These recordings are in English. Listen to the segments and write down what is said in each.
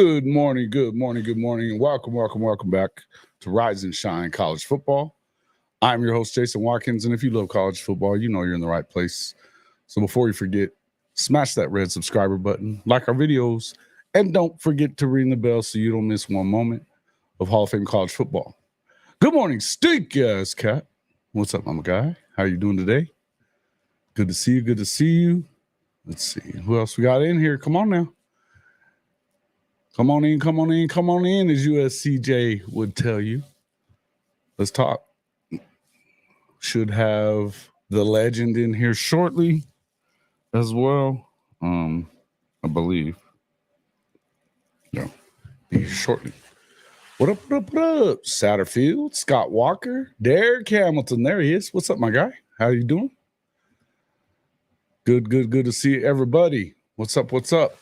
Good morning, and welcome back to Rise and Shine College Football. I'm your host, Jason Watkins, and if you love college football, you know you're in the right place. So before you forget, smash that red subscriber button, like our videos, and don't forget to ring the bell so you don't miss one moment of Hall of Fame college football. Good morning, stink-ass cat. What's up, mama guy? How you doing today? Good to see you. Let's see. Who else we got in here? Come on now. Come on in, as USCJ would tell you. Let's talk. Should have the legend in here shortly as well. I believe. Yeah, shortly. What up? Satterfield, Scott Walker, Derek Hamilton. There he is. What's up, my guy? How you doing? Good to see everybody. What's up? All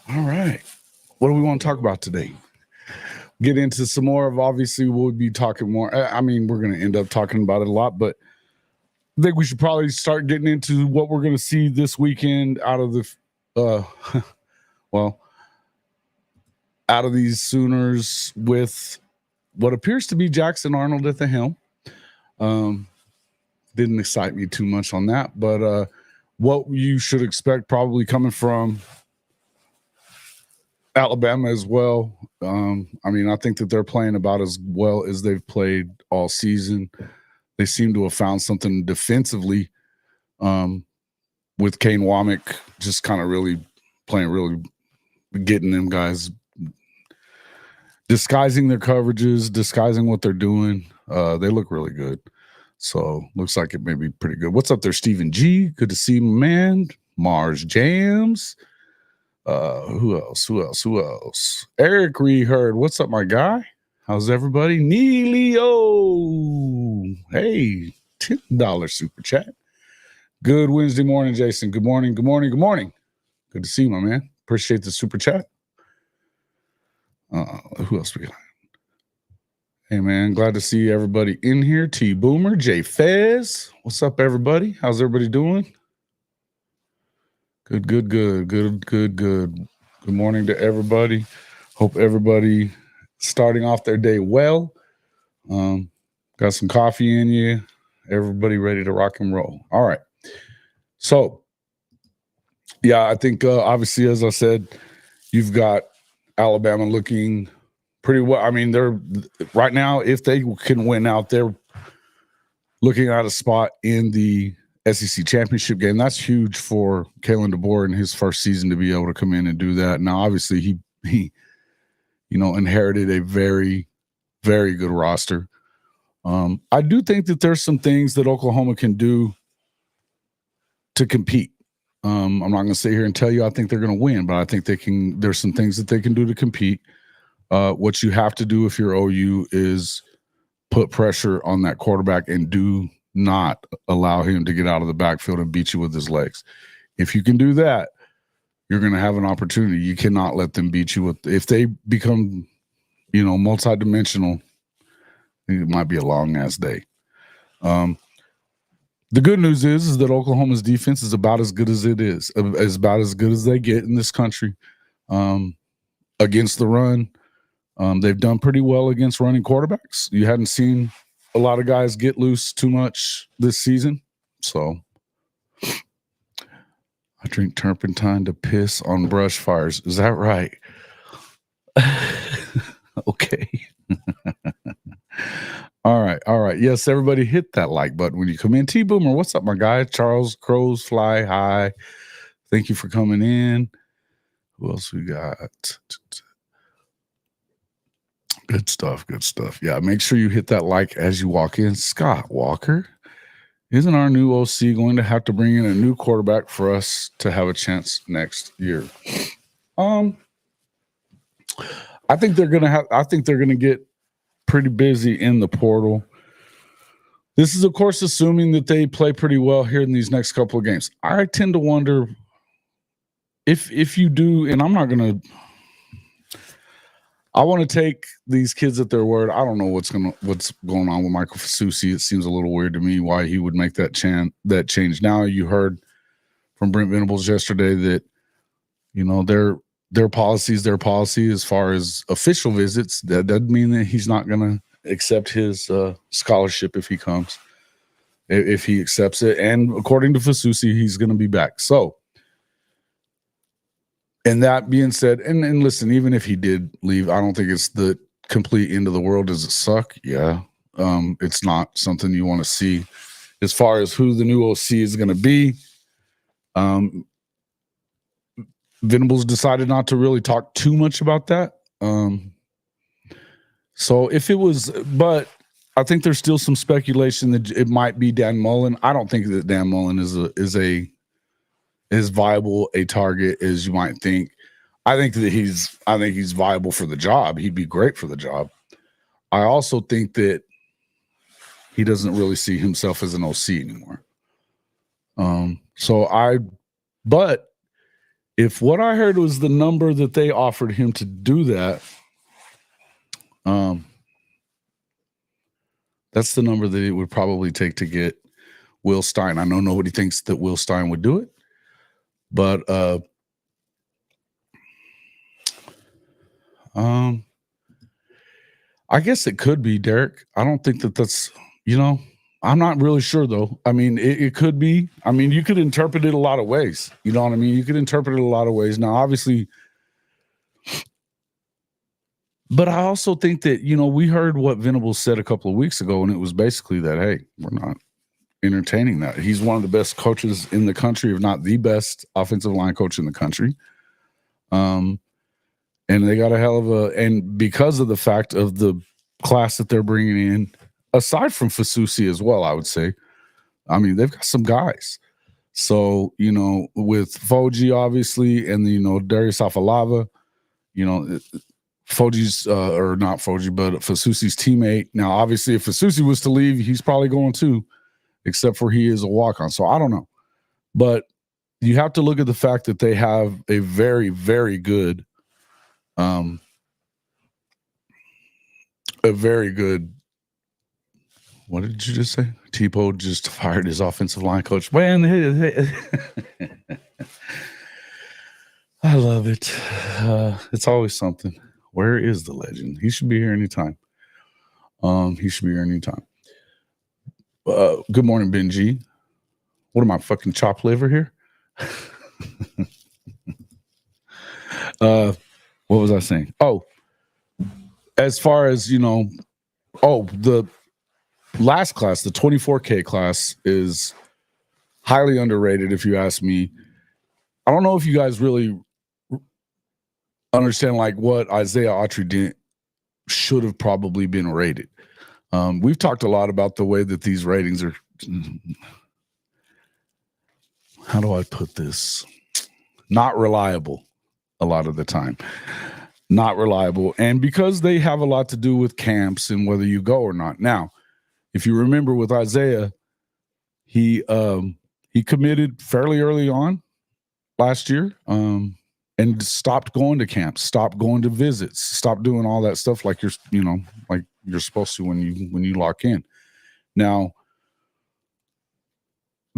right. What do we want to talk about today? Get into some more of, obviously, we'll be talking more. I mean, we're going to end up talking about it a lot, but I think we should probably start getting into what we're going to see this weekend out of the, out of these Sooners with what appears to be Jackson Arnold at the helm. Didn't excite me too much on that, but what you should expect probably coming from Alabama as well. I mean, I think that they're playing about as well as they've played all season. They seem to have found something defensively with Kane Womack just kind of really getting them guys, disguising their coverages, disguising what they're doing. They look really good. So looks like it may be pretty good. What's up there, Stephen G? Good to see you, man. Mars Jams. Who else? Eric Reheard. What's up, my guy? How's everybody? Neelio. Hey, $10 super chat. Good Wednesday morning, Jason. Good morning. Good to see you, my man. Appreciate the super chat. Who else we got? Hey, man. Glad to see everybody in here. T Boomer, J Fez. What's up, everybody? How's everybody doing? Good. Good morning to everybody. Hope everybody starting off their day well. Got some coffee in you. Everybody ready to rock and roll. All right. So, yeah, I think obviously, as I said, you've got Alabama looking pretty well. I mean, they're right now, if they can win out, they're looking at a spot in the SEC championship game. That's huge for Kalen DeBoer in his first season to be able to come in and do that. Now, obviously, he inherited a very, very good roster. I do think that there's some things that Oklahoma can do to compete. I'm not going to sit here and tell you I think they're going to win, but I think they can. There's some things that they can do to compete. What you have to do if you're OU is put pressure on that quarterback and do not allow him to get out of the backfield and beat you with his legs. If you can do that, you're going to have an opportunity. You cannot let them beat you with. If they become, multidimensional, it might be a long ass day. The good news is that Oklahoma's defense is about as good as it is, about as good as they get in this country against the run. They've done pretty well against running quarterbacks. You hadn't seen a lot of guys get loose too much this season. So I drink turpentine to piss on brush fires. Is that right? Okay. All right. Yes, everybody hit that like button when you come in. T-Boomer, what's up, my guy? Charles Crows Fly High. Thank you for coming in. Who else we got? Good stuff. Yeah, make sure you hit that like as you walk in. Scott Walker, isn't our new OC going to have to bring in a new quarterback for us to have a chance next year? I think they're gonna get pretty busy in the portal. This is, of course, assuming that they play pretty well here in these next couple of games. I tend to wonder if you do, and I'm not gonna. I want to take these kids at their word. I don't know what's going on with Michael Fasusi. It seems a little weird to me why he would make that change. Now you heard from Brent Venables yesterday that they're their policy is their policy as far as official visits. That doesn't mean that he's not going to accept his scholarship if he comes, if he accepts it. And according to Fasusi, he's going to be back. So, and that being said, and listen, even if he did leave, I don't think it's the complete end of the world. Does it suck? Yeah. It's not something you want to see. As far as who the new OC is going to be, Venables decided not to really talk too much about that. So if it was, but I think there's still some speculation that it might be Dan Mullen. I don't think that Dan Mullen is as viable a target as you might think. I think he's viable for the job. He'd be great for the job. I also think that he doesn't really see himself as an OC anymore. But if what I heard was the number that they offered him to do that, that's the number that it would probably take to get Will Stein. I know nobody thinks that Will Stein would do it, but I guess it could be, Derek. I don't think that's, I'm not really sure, though. I mean, it could be. I mean, you could interpret it a lot of ways. You know what I mean? You could interpret it a lot of ways. Now, obviously, but I also think that, we heard what Venables said a couple of weeks ago, and it was basically that, hey, we're not entertaining that. He's one of the best coaches in the country, if not the best offensive line coach in the country. And they got a hell of and because of the fact of the class that they're bringing in, aside from Fasusi as well, I would say, I mean, they've got some guys. So, with Foji, obviously, and, Darius Afalava, Foji's, or not Foji, but Fasusi's teammate. Now, obviously, if Fasusi was to leave, he's probably going to, except for he is a walk-on. So I don't know. But you have to look at the fact that they have a very, very good, what did you just say? Tipo just fired his offensive line coach. Man, I love it. It's always something. Where is the legend? He should be here anytime. Good morning, Benji. What am I, fucking chopped liver here? What was I saying? Oh, as far as, the last class, the 24K class, is highly underrated, if you ask me. I don't know if you guys really understand what Isaiah Autry should have probably been rated. We've talked a lot about the way that these ratings are. How do I put this? Not reliable a lot of the time. Not reliable. And because they have a lot to do with camps and whether you go or not. Now, if you remember with Isaiah, he committed fairly early on last year, and stopped going to camps, stopped going to visits, stopped doing all that stuff like you're supposed to when you lock in. Now,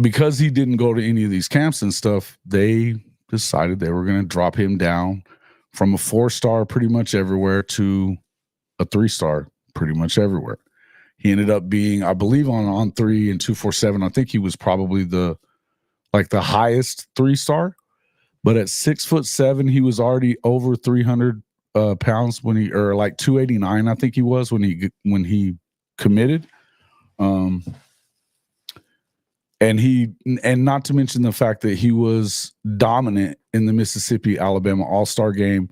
because he didn't go to any of these camps and stuff, they decided they were going to drop him down from a 4-star pretty much everywhere to a 3-star pretty much everywhere. He ended up being, I believe, on 3 and 247. I think he was probably the highest 3-star. But at 6'7", he was already over 300 pounds when or 289, I think he was when he committed. And not to mention the fact that he was dominant in the Mississippi-Alabama All-Star game.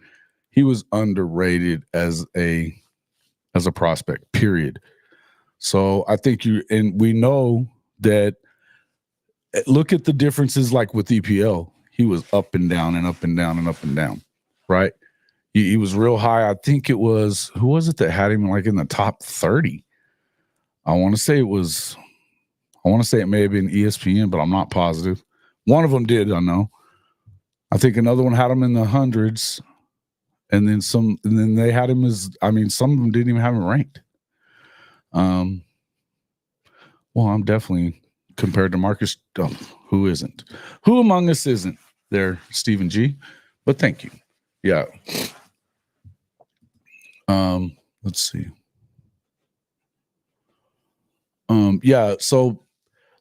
He was underrated as a prospect, period. So I think we know that. Look at the differences with EPL. He was up and down and up and down and up and down, right? He was real high. I think it was, who was it that had him in the top 30? I want to say it may have been ESPN, but I'm not positive. One of them did, I know. I think another one had him in the hundreds, and then they had him as, some of them didn't even have him ranked. Well, I'm definitely compared to Marcus. Who isn't? Who among us isn't there, Stephen G? But thank you. Yeah. Let's see. Yeah. So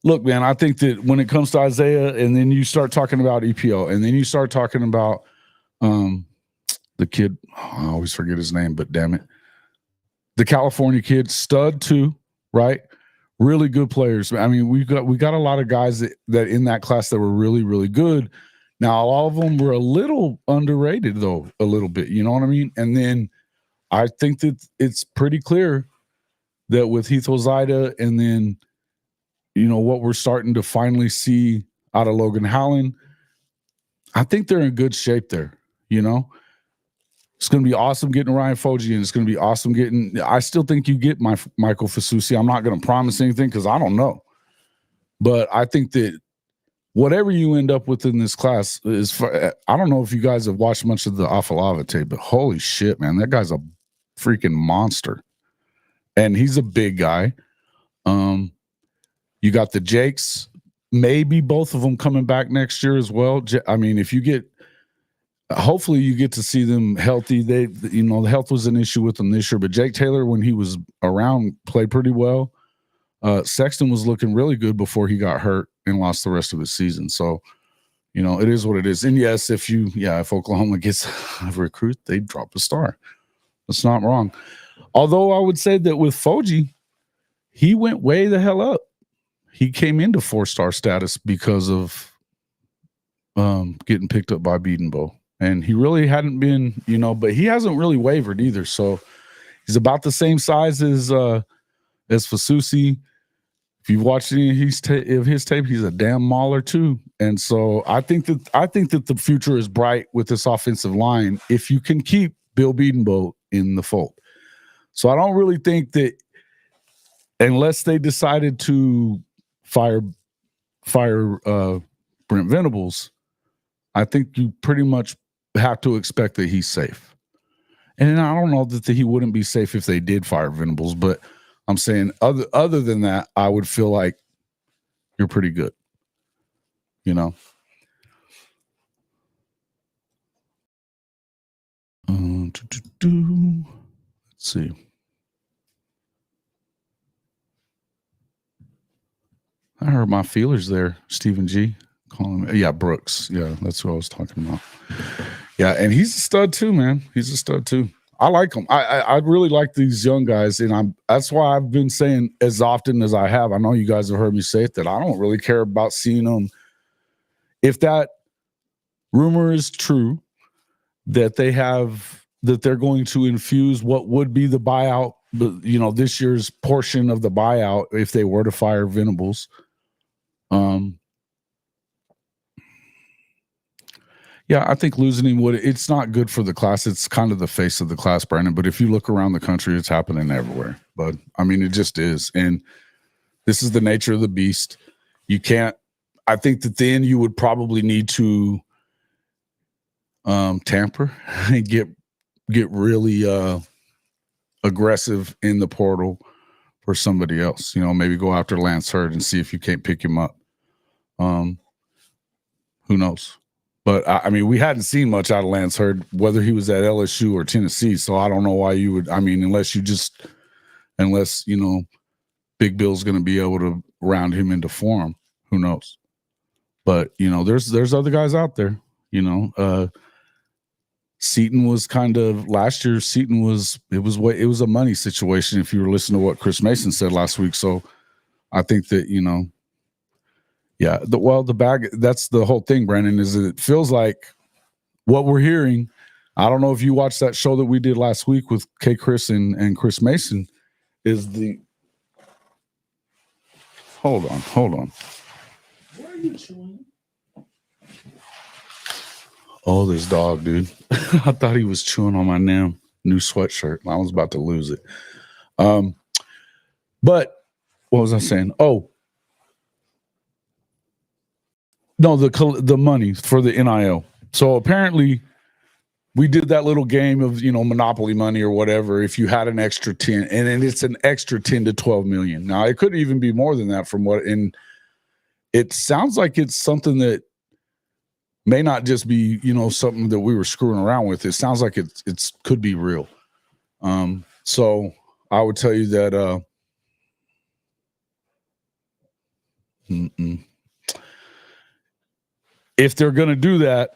look, man, I think that when it comes to Isaiah, and then you start talking about EPO, and then you start talking about the kid, I always forget his name, but damn it. The California kid, stud too, right? Really good players. I mean, we got a lot of guys that in that class that were really, really good. Now, all of them were a little underrated, though, a little bit. You know what I mean? And then I think that it's pretty clear that with Heath Ozida, and then what we're starting to finally see out of Logan Howland, I think they're in good shape there. It's going to be awesome getting Ryan Foji, and it's going to be awesome getting. I still think you get Michael Fasusi. I'm not going to promise anything because I don't know, but I think that whatever you end up with in this class is. I don't know if you guys have watched much of the Afalava tape, but holy shit, man, that guy's a freaking monster, and he's a big guy. You got the Jakes, maybe both of them coming back next year as well. I mean, hopefully you get to see them healthy. The health was an issue with them this year, but Jake Taylor, when he was around, played pretty well. Sexton was looking really good before he got hurt and lost the rest of his season. So, it is what it is. And yes, if Oklahoma gets a recruit, they drop a star. That's not wrong. Although I would say that with Foji, he went way the hell up. He came into 4-star status because of getting picked up by Biedenbow. And he really hadn't been, but he hasn't really wavered either. So he's about the same size as Fasusi. If you've watched any of his tape, he's a damn mauler too. And so I think that the future is bright with this offensive line if you can keep Bill Biedenbow in the fold. So I don't really think that, unless they decided to fire Brent Venables, I think you pretty much have to expect that he's safe. And I don't know that he wouldn't be safe if they did fire Venables, but I'm saying other than that, I would feel like you're pretty good. Let's see. I heard my feelers there, Stephen G. Calling me. Yeah, Brooks. Yeah, that's what I was talking about. Yeah, and he's a stud too, man. He's a stud too. I like him. I really like these young guys, and that's why I've been saying as often as I have. I know you guys have heard me say it, that I don't really care about seeing them. If that rumor is true, that they're going to infuse what would be the buyout, this year's portion of the buyout if they were to fire Venables. Yeah, I think losing him it's not good for the class. It's kind of the face of the class, Brandon. But if you look around the country, it's happening everywhere. But I mean, it just is. And this is the nature of the beast. You can't, I think that then you would probably need to tamper and get really aggressive in the portal for somebody else. Maybe go after Lance Hurd and see if you can't pick him up. Who knows? But I mean, we hadn't seen much out of Lance Hurd, whether he was at LSU or Tennessee. So I don't know why you would. I mean, unless Big Bill's going to be able to round him into form. Who knows? But there's other guys out there. Seton was kind of last year. Seton was it was a money situation. If you were listening to what Chris Mason said last week, so I think that yeah, the bag. That's the whole thing, Brandon. Is it feels like what we're hearing. I don't know if you watched that show that we did last week with K. Chris and Chris Mason. Is the hold on. What are you chewing? Oh, this dog, dude. I thought he was chewing on my new sweatshirt. I was about to lose it. But what was I saying? Oh, no, the money for the NIL. So apparently we did that little game of, Monopoly money or whatever. If you had an extra 10, and then it's an extra 10 to 12 million. Now it could even be more than that and it sounds like it's something that may not just be, something that we were screwing around with. It sounds like it's could be real. So I would tell you that if they're going to do that,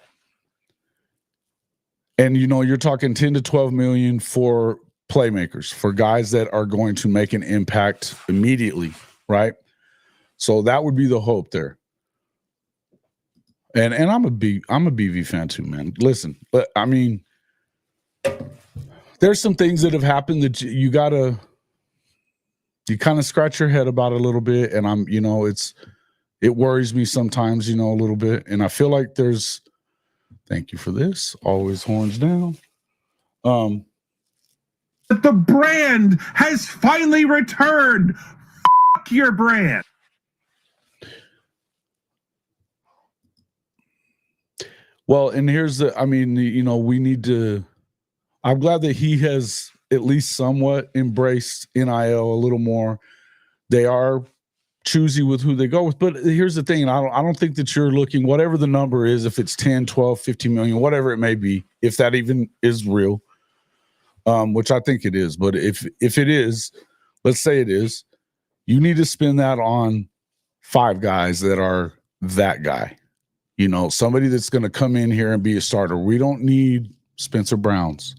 and you're talking 10 to 12 million for playmakers, for guys that are going to make an impact immediately, right? So that would be the hope there. And I'm a BV fan too, man. Listen, but I mean, there's some things that have happened that you kind of scratch your head about a little bit, and it worries me sometimes, a little bit, and I feel like thank you for this, always horns down. The brand has finally returned. Fuck your brand. Well, and here's we need to. I'm glad that he has at least somewhat embraced NIL a little more. They are choosy with who they go with, but here's the thing. I don't think that you're looking, whatever the number is, if it's 10, 12, 15 million, whatever it may be, if that even is real, which I think it is. But if it is, let's say it is, you need to spend that on 5 guys that are that guy. Somebody that's going to come in here and be a starter. We don't need Spencer Browns.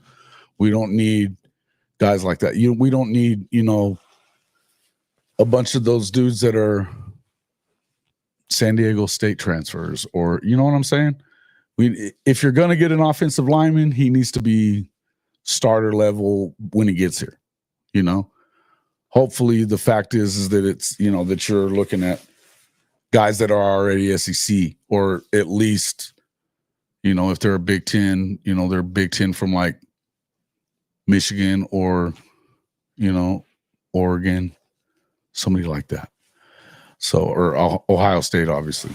We don't need guys like that. We don't need, a bunch of those dudes that are San Diego State transfers, or you know what I'm saying? If you're going to get an offensive lineman, he needs to be starter level when he gets here. Hopefully the fact is that it's, that you're looking at guys that are already SEC, or at least, if they're a Big Ten, they're Big Ten from like Michigan or, Oregon, somebody like that. So, or Ohio State, obviously.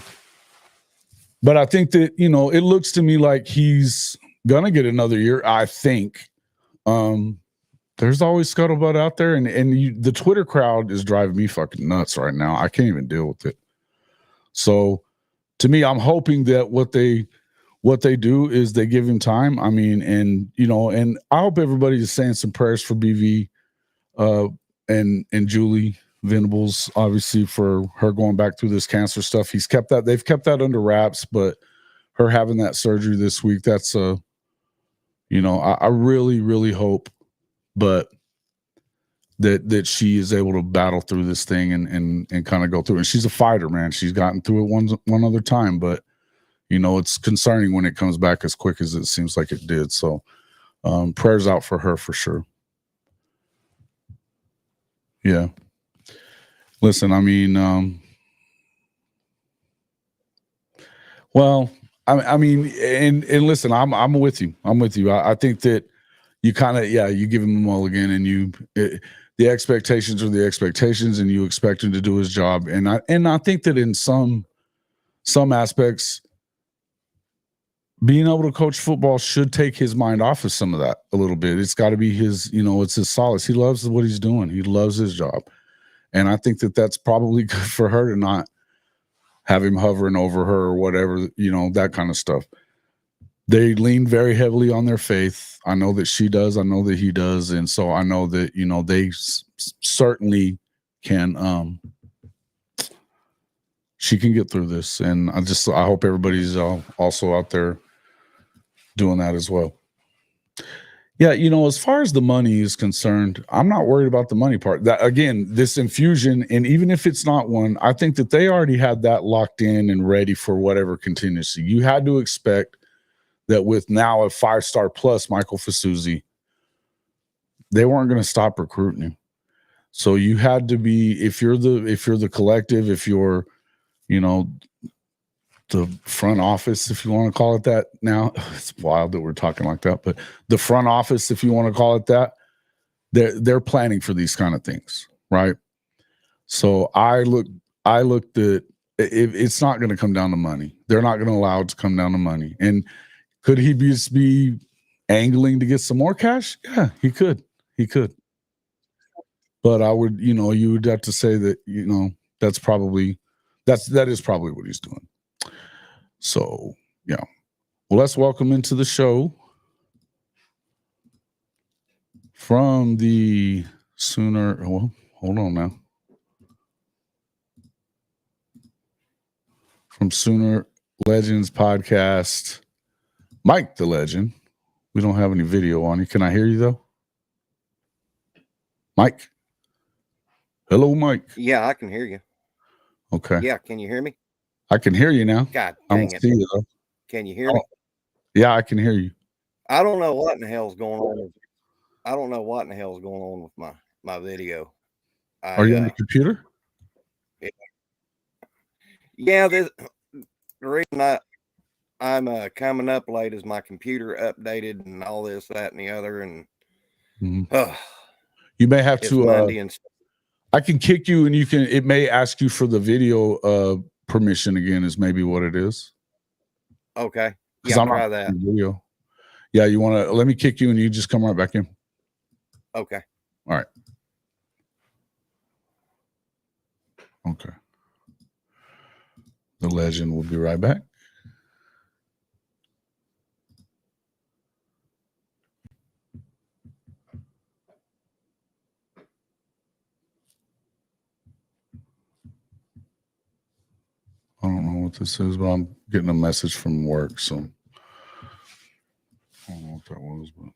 But I think that, it looks to me like he's going to get another year, I think. There's always scuttlebutt out there, and the Twitter crowd is driving me fucking nuts right now. I can't even deal with it. So, to me, I'm hoping that what they do is they give him time. I mean, and I hope everybody is saying some prayers for BV and Julie Venables, obviously, for her going back through this cancer stuff. They've kept that under wraps, but her having that surgery this week, that's I really, really hope, but that she is able to battle through this thing and kind of go through it. And she's a fighter, man. She's gotten through it one other time, but it's concerning when it comes back as quick as it seems like it did. So prayers out for her for sure. Yeah. Listen, I mean, well, I mean, and listen, I'm with you. I'm with you. I think that you kind of, you give him a mulligan, and the expectations are the expectations, and you expect him to do his job. And I think that in some aspects, being able to coach football should take his mind off of some of that a little bit. It's got to be his, it's his solace. He loves what he's doing. He loves his job. And I think that that's probably good for her to not have him hovering over her or whatever, that kind of stuff. They lean very heavily on their faith. I know that she does. I know that he does. And so I know that, they certainly can, she can get through this. And I hope everybody's also out there doing that as well. Yeah, as far as the money is concerned, I'm not worried about the money part. That, again, this infusion, and even if it's not one, I think that they already had that locked in and ready for whatever contingency. You had to expect that with now a 5-star plus Michael Fasuzi, they weren't going to stop recruiting him. So you had to be, if you're the collective, if you're, the front office, if you want to call it that now, it's wild that we're talking like that, but the front office, if you want to call it that, they're planning for these kind of things, right? So I looked at it's not going to come down to money. They're not going to allow it to come down to money. And could he be angling to get some more cash? Yeah, he could. But I would, you would have to say that, that is probably what he's doing. So Yeah. Well, let's welcome into the show from the Sooner. Well, hold on now. From Sooner Legends podcast, Mike the Legend. We don't have any video on you. Can I hear you though? Mike? Hello, Mike. Yeah, I can hear you. Okay. Yeah, can you hear me? I can hear you now. God I dang don't it. see you though. Can you hear me? Yeah, I can hear you. I don't know what in the hell's going on. I don't know what in the hell's going on with my video. Are you on the computer? Yeah, the reason I'm coming up late is my computer updated and all this, that, and the other, and you may have to. Monday and I can kick you, and you can. It may ask you for the video permission again. Is maybe what it is. Okay. Yeah, I'm try that video. Yeah, you want to let me kick you, and you just come right back in. Okay. All right. Okay. The Legend will be right back. I don't know what this is, but I'm getting a message from work, so I don't know what that was, but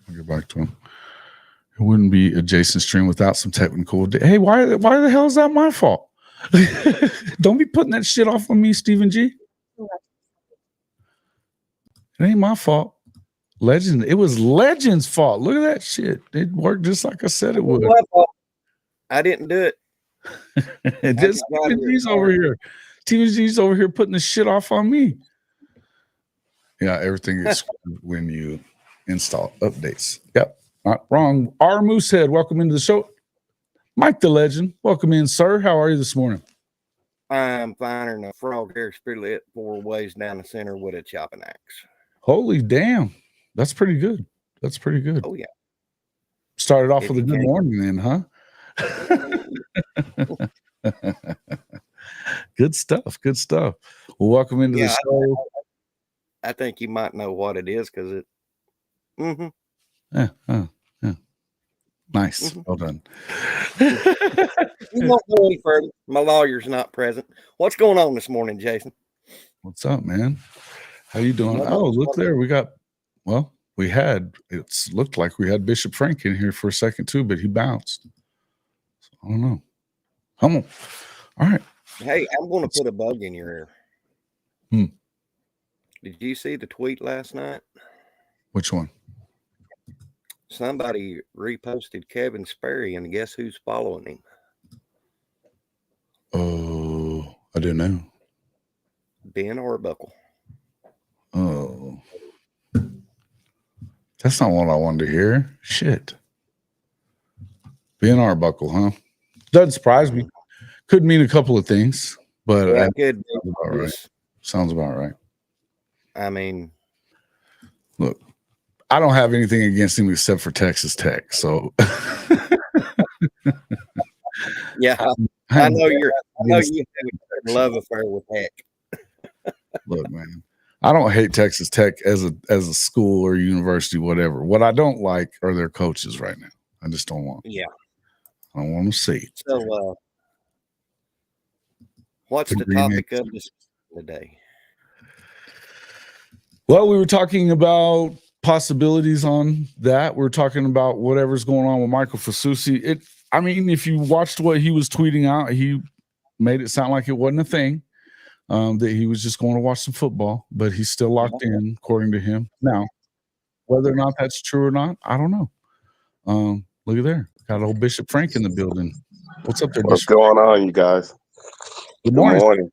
I'll get back to him. It wouldn't be a Jason stream without some technical. Hey, why the hell is that my fault? Don't be putting that shit off on me, Stephen G. It ain't my fault. Legend. It was Legend's fault. Look at that shit. It worked just like I said it would. I didn't do it. This Stephen G's over here. Stephen G's over here putting the shit off on me. Yeah, everything is when you install updates. Yep, not wrong. R. Moosehead, welcome into the show. Mike the Legend, welcome in, sir. How are you this morning? I'm finer than a frog hair split 4 ways down the center with a chopping axe. Holy damn. That's pretty good. That's pretty good. Oh, yeah. Started off with a good morning then, huh? Good stuff. Good stuff. Well, welcome into the show. I think you might know what it is because it. Yeah. Nice. Well done. We won't go any further. My lawyer's not present. What's going on this morning, Jason? What's up, man? How you doing? Oh, look there. We got, well, it's looked like we had Bishop Frank in here for a second too, but he bounced. So, I don't know. Come on. All right. Hey, I'm going to put a bug in your ear. Did you see the tweet last night? Which one? Somebody reposted Kevin Sperry, and guess who's following him? Oh, I didn't know. Ben Arbuckle. Oh. That's not what I wanted to hear. Shit. Ben Arbuckle, huh? Doesn't surprise me. Could mean a couple of things, but yeah, sounds about right. Sounds about right. I mean, look, I don't have anything against him except for Texas Tech. So, yeah, I know you have a love affair with Tech. Look, man, I don't hate Texas Tech as a school or university, whatever. What I don't like are their coaches right now. I just don't want. Yeah, I don't want to see it. So, what's the topic of this today? Well, we were talking about possibilities on that. We're talking about whatever's going on with Michael Fasusi. I mean, if you watched what he was tweeting out, he made it sound like it wasn't a thing, that he was just going to watch some football, but he's still locked in, according to him. Now, whether or not that's true or not, I don't know. Look at there. Got old Bishop Frank in the building. What's up there, What's Bishop? going on, you guys? Good morning.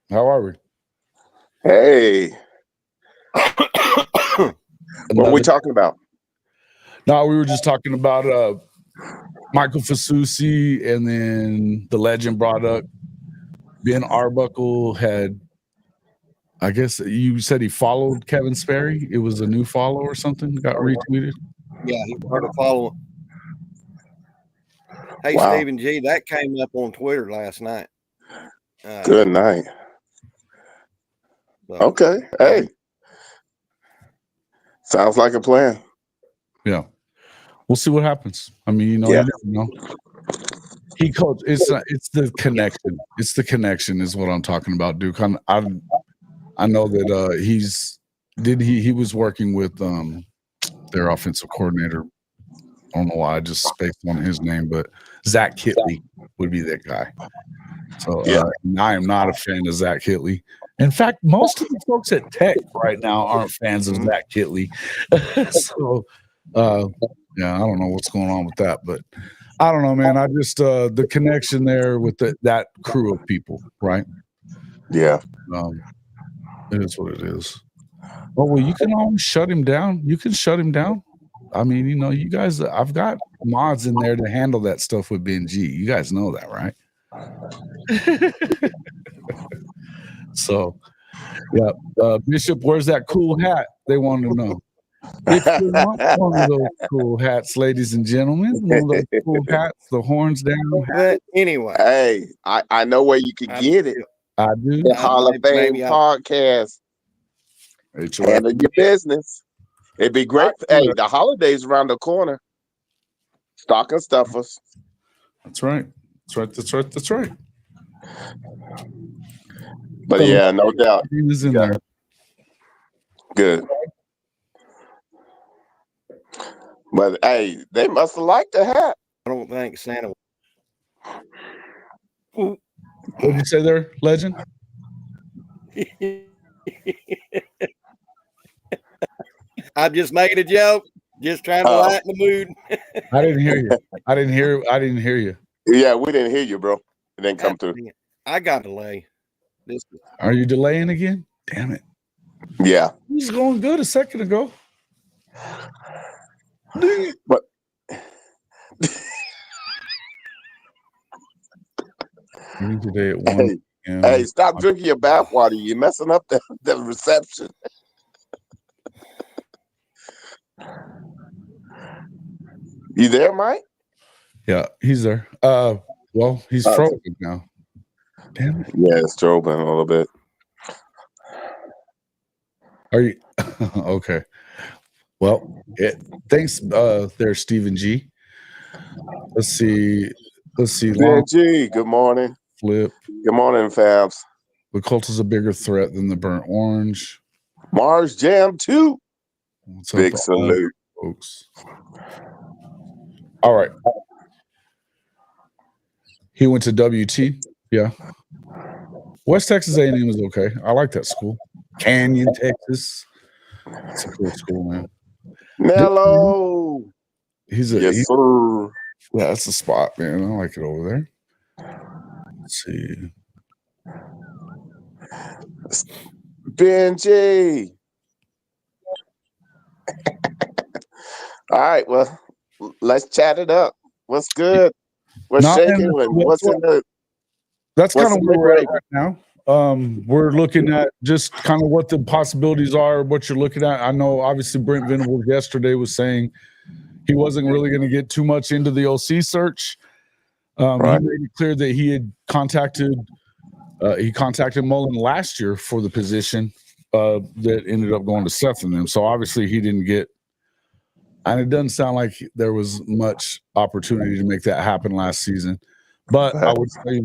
How are we? Hey. What are we talking about? No, we were just talking about Michael Fasusi, and then the Legend brought up Ben Arbuckle had, I guess you said he followed Kevin Sperry. It was a new follow or something, got retweeted. Yeah, he started following. Hey, wow. Stephen G, that came up on Twitter last night. Good night. So, Okay. Hey, sounds like a plan. Yeah, we'll see what happens. I mean, you never know. He coached. It's the connection. It's the connection is what I'm talking about, Duke. I know that he was working with their offensive coordinator. I don't know why I just spaced on his name, but Zach Kitley would be that guy. So I am not a fan of Zach Kitley. In fact, most of the folks at Tech right now aren't fans of Zach Kitley. So I don't know what's going on with that, but I don't know, man. I just the connection there with that crew of people, right? Yeah. It is what it is. Oh well, you can always shut him down. You can shut him down. I mean, you guys. I've got mods in there to handle that stuff with Ben G. You guys know that, right? So, yeah. Bishop, where's that cool hat? They want to know. If you want one of those cool hats, ladies and gentlemen, one of those cool hats, the horns down hat. But anyway, Hey, I know where you can get it. I do. The Hall of Fame podcast. Handle your business. It'd be great. Hey, the holidays around the corner. Stocking stuffers. That's right. That's right. But yeah, no doubt. Is in there. Good. But hey, they must have liked the hat. I don't think Santa. What did you say there, legend? I'm just making a joke, just trying to lighten the mood. I didn't hear you. I didn't hear you. Yeah, we didn't hear you, bro. It didn't come through. I got delay. Are you delaying again? Damn it. Yeah. He was going good a second ago. But today at 1 hey, stop drinking your bathwater. You're messing up the reception. You there, Mike? Yeah, he's there. Well, he's frozen now. Damn it. Yeah, it's strobing a little bit. Are you okay? Well, thanks there, Stephen G. Let's see. Stephen G, good morning. Flip. Good morning, Fabs. The cult is a bigger threat than the burnt orange. Mars Jam 2. What's Big up, salute, folks. All right. He went to WT. Yeah. West Texas A&M is okay. I like that school. Canyon, Texas. It's a cool school, man. Mellow. Sir. Yeah, that's the spot, man. I like it over there. Let's see. Benji. All right, well, let's chat it up. What's good? What's shaking? What's in the? That's kind of where we're at right now. We're looking at just kind of what the possibilities are, what you're looking at. I know, obviously, Brent Venables yesterday was saying he wasn't really going to get too much into the OC search. Right. He made it clear that he had contacted Mullen last year for the position that ended up going to Seth and them. So obviously he didn't get, and it doesn't sound like there was much opportunity to make that happen last season. But I would say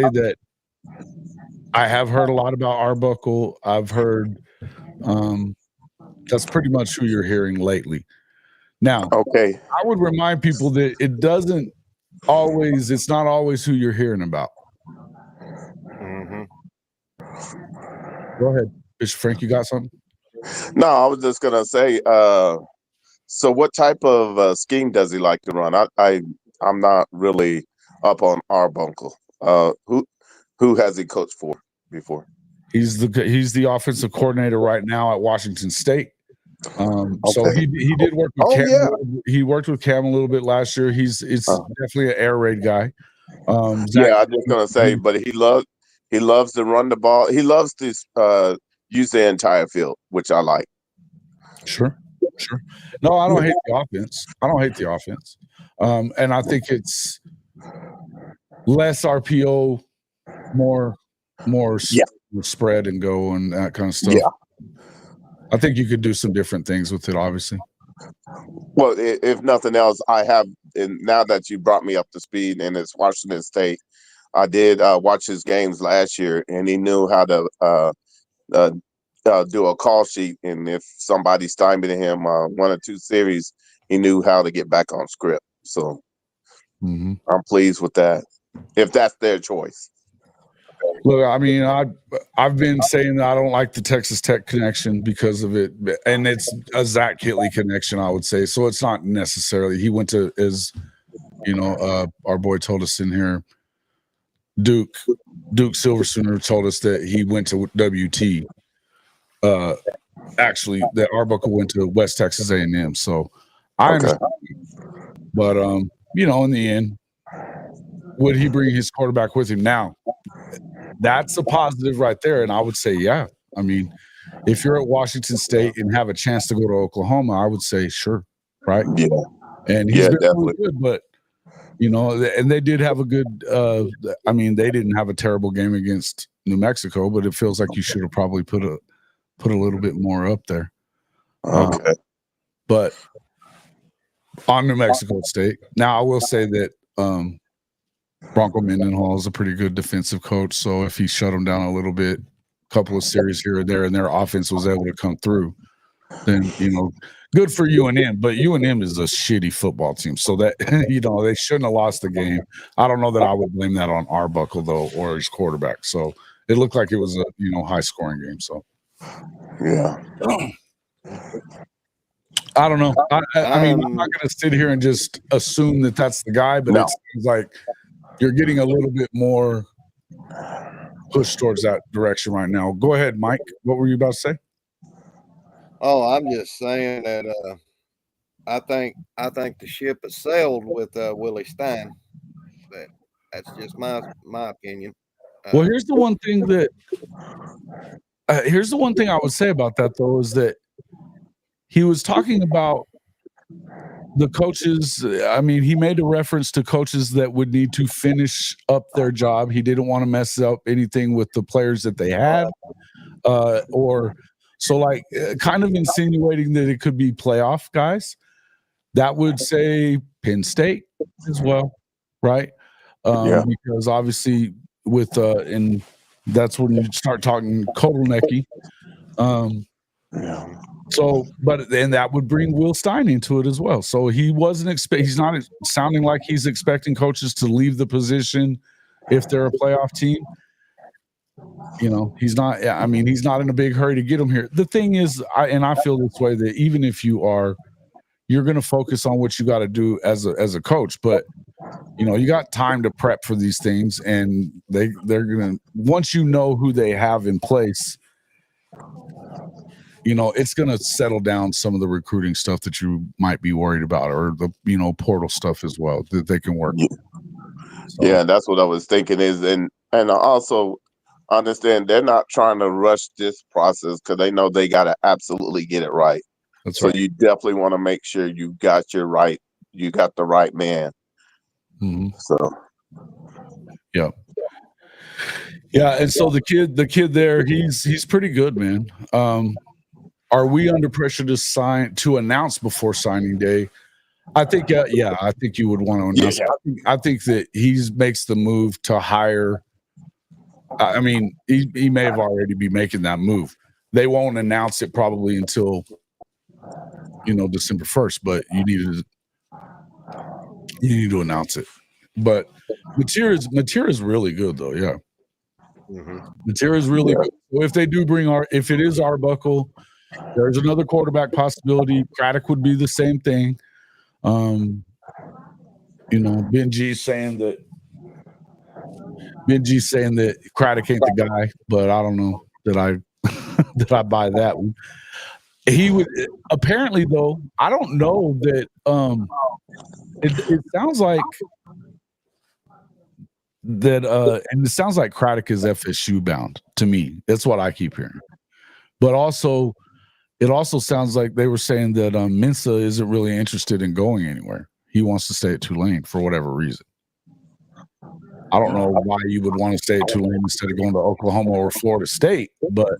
that I have heard a lot about Arbuckle. I've heard that's pretty much who you're hearing lately. Now, okay, I would remind people that it's not always who you're hearing about. Mm-hmm. Go ahead, Bishop Frank. You got something? No, I was just gonna say. So, what type of scheme does he like to run? I'm not really up on Arbuckle. Who has he coached for before? He's the offensive coordinator right now at Washington State. So he did work with Cam. Yeah. He worked with Cam a little bit last year. It's definitely an air raid guy. Yeah, I'm just gonna say, but he loves to run the ball. He loves to use the entire field, which I like. Sure. No, I don't hate the offense. And I think it's less RPO, more more Yeah. spread and go and that kind of stuff. Yeah. I think you could do some different things with it, obviously. Well, if nothing else, I have, and now that you brought me up to speed, and it's Washington State, I did watch his games last year, and he knew how to uh, do a call sheet, and if somebody stymied him 1 or 2 series, he knew how to get back on script. So I'm pleased with that, if that's their choice. Look, I mean, I've been saying that I don't like the Texas Tech connection because of it, and it's a Zach Kitley connection, I would say. So it's not necessarily he went to, as you know, our boy told us in here, Duke Silversooner told us that he went to WT. Actually, that Arbuckle went to West Texas A&M. So I understand, but you know, in the end, would he bring his quarterback with him? Now, that's a positive right there, and I would say, yeah. I mean, if you're at Washington State and have a chance to go to Oklahoma, I would say sure, right? Yeah, and he's been definitely really good, but you know, and they did have a good. I mean, they didn't have a terrible game against New Mexico, but it feels like you should have probably put a little bit more up there. Okay. But on New Mexico State, now I will say that Bronco Mendenhall is a pretty good defensive coach. So if he shut them down a little bit, a couple of series here or there, and their offense was able to come through, then, you know, good for UNM. But UNM is a shitty football team. So that, you know, they shouldn't have lost the game. I don't know that I would blame that on Arbuckle, though, or his quarterback. So it looked like it was a, you know, high scoring game. So, yeah. I don't know. I mean, I'm not going to sit here and just assume that that's the guy, but it seems like you're getting a little bit more push towards that direction right now. Go ahead, Mike. What were you about to say? Oh, I'm just saying that I think the ship has sailed with Willie Stein. But that's just my opinion. Well, here's the one thing I would say about that, though, is that he was talking about the coaches. I mean, he made a reference to coaches that would need to finish up their job. He didn't want to mess up anything with the players that they had, or so like kind of insinuating that it could be playoff guys. That would say Penn State as well, right? Because obviously with and that's when you start talking Kotelnicki. So, but then that would bring Will Stein into it as well. So he wasn't he's not sounding like he's expecting coaches to leave the position if they're a playoff team. You know, he's not. I mean, he's not in a big hurry to get them here. The thing is, I feel this way, that even if you are, you're going to focus on what you got to do as a coach. But you know, you got time to prep for these things, and they're going to, once you know who they have in place, you know, it's going to settle down some of the recruiting stuff that you might be worried about, or the, you know, portal stuff as well, that they can work. Yeah, that's what I was thinking is, and I also understand they're not trying to rush this process because they know they got to absolutely get it right. That's right. So you definitely want to make sure you got the right man. Mm-hmm. So, yeah, and so the kid there, he's pretty good, man. Are we under pressure to announce before signing day? I think, I think you would want to announce. Yeah. I think that he makes the move to hire. I mean, he may have already be making that move. They won't announce it probably until, you know, December 1st, but you need to announce it. But Mateer is really good, though. Yeah. Mateer is really good. So if they do if it is Arbuckle, there's another quarterback possibility. Craddock would be the same thing. You know, Benji's saying that Craddock ain't the guy, but I don't know that I buy that one. He would apparently, though. I don't know that. It sounds like that, and it sounds like Craddock is FSU bound to me. That's what I keep hearing. But also, it also sounds like they were saying that Mensa isn't really interested in going anywhere. He wants to stay at Tulane for whatever reason. I don't know why you would want to stay at Tulane instead of going to Oklahoma or Florida State, but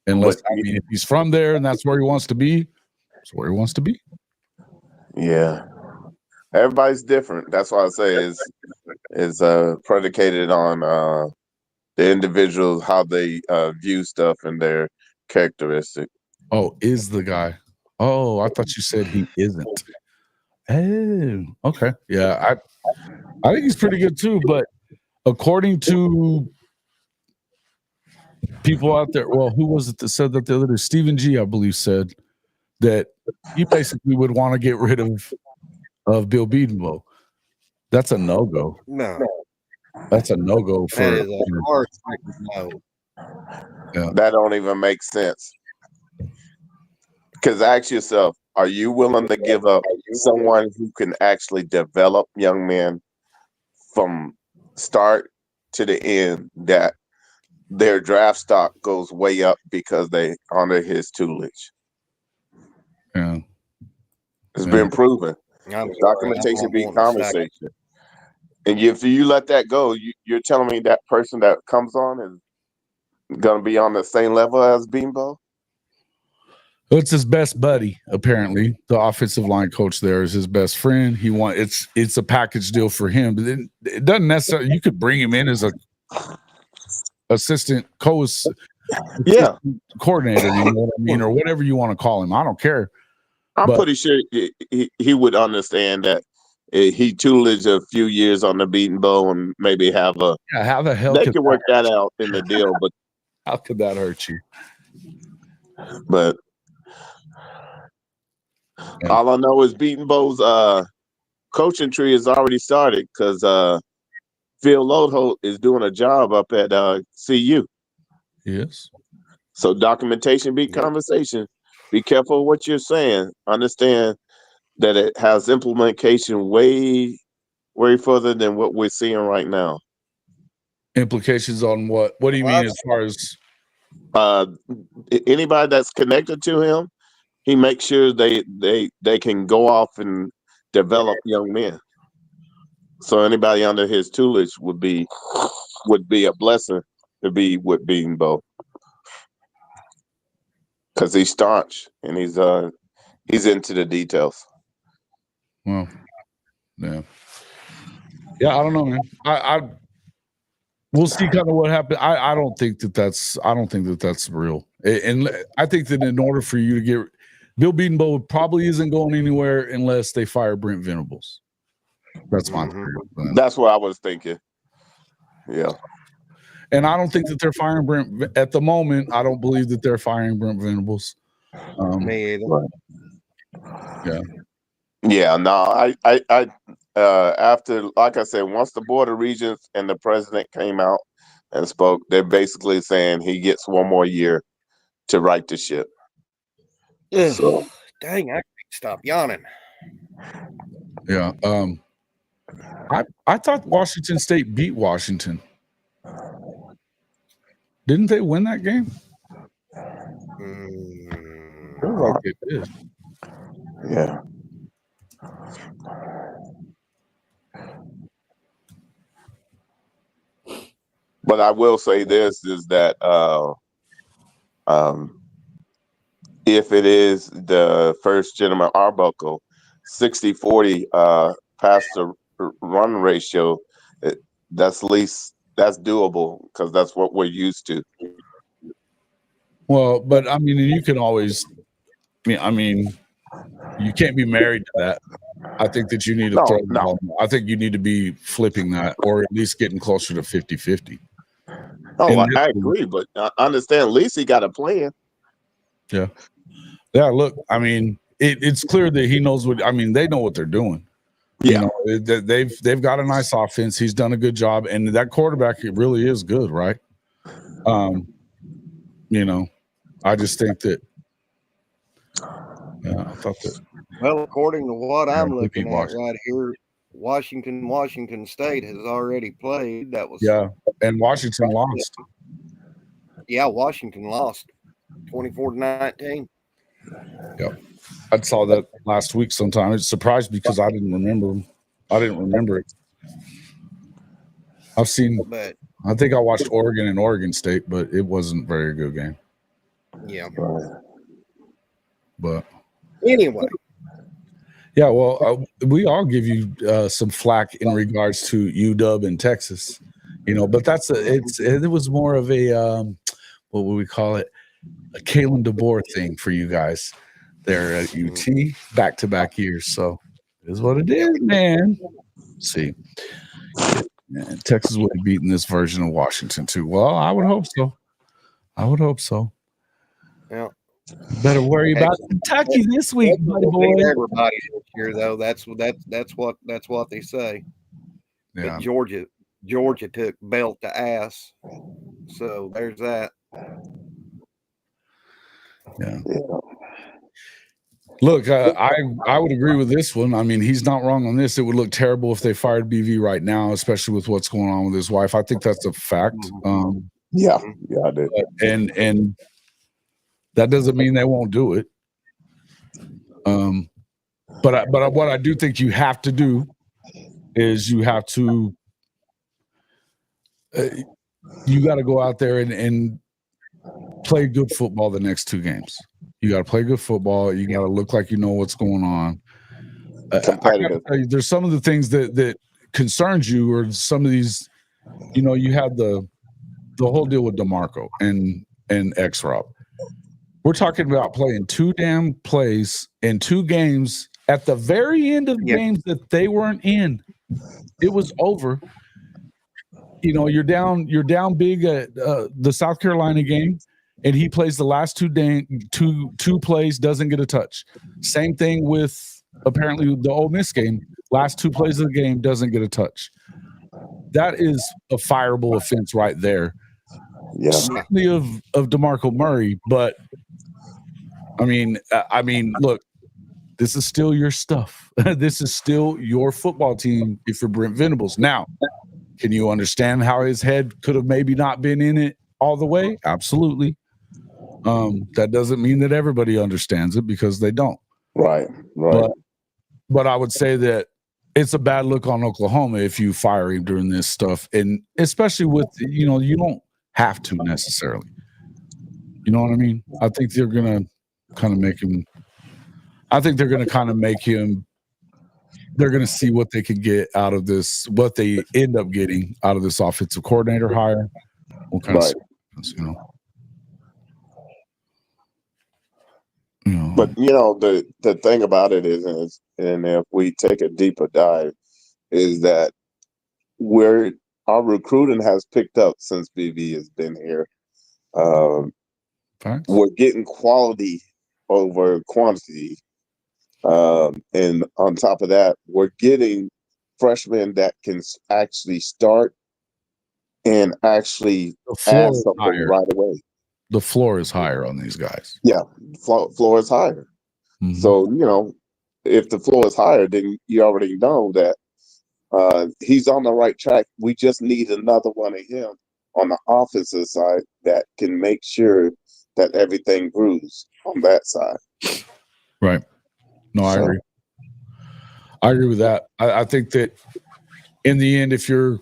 unless if he's from there and that's where he wants to be, that's where he wants to be. Yeah, everybody's different. That's why I say is predicated on the individuals, how they view stuff and their characteristic. Oh, is the guy? Oh, I thought you said he isn't. Oh, okay. Yeah, I think he's pretty good too, but according to people out there, well, who was it that said that the other day? Stephen G, I believe, said that he basically would want to get rid of Bill Bedenbaugh. That's a no-go. No, That's a no-go for that is a hard no. Yeah. That don't even make sense. Because ask yourself, are you willing to give up someone who can actually develop young men from start to the end, that their draft stock goes way up because they under his tutelage? Yeah. It's been proven. Documentation beat conversation. And if you let that go, you're telling me that person that comes on is going to be on the same level as Bedenbaugh? It's his best buddy, apparently. The offensive line coach there is his best friend. It's a package deal for him, but it doesn't necessarily. You could bring him in as a assistant coordinator, you know what I mean, or whatever you want to call him. I don't care. I'm pretty sure he would understand that he tutelage a few years on the Bedenbaugh and maybe have a. Yeah, how the hell they could work that out in the deal? But how could that hurt you? But all I know is Bedenbaugh's coaching tree has already started because Phil Lodeholt is doing a job up at CU. Yes. So documentation beat conversation. Be careful what you're saying. Understand that it has implementation way further than what we're seeing right now. Implications on what? What do you mean as far as anybody that's connected to him? He makes sure they can go off and develop young men. So anybody under his tutelage would be a blessing to be with Bedenbaugh, because he's staunch and he's into the details. Well, yeah, I don't know, man. We'll see kind of what happens. I don't think that's real, and I think that in order for you to get Bill Bedenbaugh probably isn't going anywhere unless they fire Brent Venables. That's my theory. That's what I was thinking. Yeah. And I don't think that they're firing Brent at the moment. I don't believe that they're firing Brent Venables. Me either. Yeah. Yeah. No, I after, like I said, once the Board of Regents and the president came out and spoke, they're basically saying he gets one more year to right the ship. So, dang, I can't stop yawning. Yeah. I thought Washington State beat Washington. Didn't they win that game? Feels like they did. Yeah. But I will say this is that if it is the First Gentleman Arbuckle 60-40 pass to run ratio, that's doable because that's what we're used to. Well, but I mean, you can always. I mean, you can't be married to that. I think that you need to throw the ball. I think you need to be flipping that, or at least getting closer to 50-50. Oh, I agree, but I understand at least he got a plan. Yeah. Yeah, look, I mean, it's clear that he knows what. I mean, they know what they're doing. Yeah. You know, they've got a nice offense. He's done a good job, and that quarterback really is good, right? You know, I just think that. Yeah, I thought that. Well, according to what I'm looking at right here, Washington State has already played. That was and Washington lost. Yeah, Washington lost 24-19. Yeah, I saw that last week sometime. It surprised me because I didn't remember it. I've seen. But I think I watched Oregon and Oregon State, but it wasn't a very good game. yeah. Right. But Anyway, yeah, well, we all give you some flack in regards to UW and Texas, but it was more of a what would we call it? A Kalen DeBoer thing for you guys there at UT back-to-back years. So it is what it is, man. See, yeah, Texas would have beaten this version of Washington too. Well, I would hope so. yeah. Better worry about Kentucky this week, buddy boy. Everybody this year, though. That's what they say. Yeah. But Georgia took belt to ass. So there's that. Yeah. Look, I would agree with this one. I mean, he's not wrong on this. It would look terrible if they fired BV right now, especially with what's going on with his wife. I think that's a fact. Yeah, I did. And that doesn't mean they won't do it. But what I do think you have to do is you have to you got to go out there and play good football the next two games. You got to play good football. You got to look like you know what's going on. I gotta tell you, there's some of the things that concerns you, or some of these. You have the whole deal with DeMarco and X-Rob. We're talking about playing 2 damn plays in 2 games at the very end of games that they weren't in. It was over. You're down big at the South Carolina game, and he plays the last two plays, doesn't get a touch. Same thing with apparently the Ole Miss game. Last 2 plays of the game, doesn't get a touch. That is a fireable offense right there. Yeah. Certainly of DeMarco Murray, but I mean, look, this is still your stuff. This is still your football team if you're Brent Venables. Now, can you understand how his head could have maybe not been in it all the way? Absolutely. That doesn't mean that everybody understands it, because they don't. Right. But I would say that it's a bad look on Oklahoma if you fire him during this stuff, and especially with you don't have to necessarily. You know what I mean? I think they're gonna kind of make him. I think they're gonna kind of make him. They're gonna see what they can get out of this, what they end up getting out of this offensive coordinator hire. What kind of But the thing about it is, and if we take a deeper dive, is that our recruiting has picked up since BB has been here. We're getting quality over quantity, and on top of that, we're getting freshmen that can actually start and actually add something right away. The floor is higher on these guys. Yeah, floor is higher. Mm-hmm. So, if the floor is higher, then you already know that he's on the right track. We just need another one of him on the offensive side that can make sure that everything grows on that side. Right. No, I agree. I agree with that. I think that in the end, if you're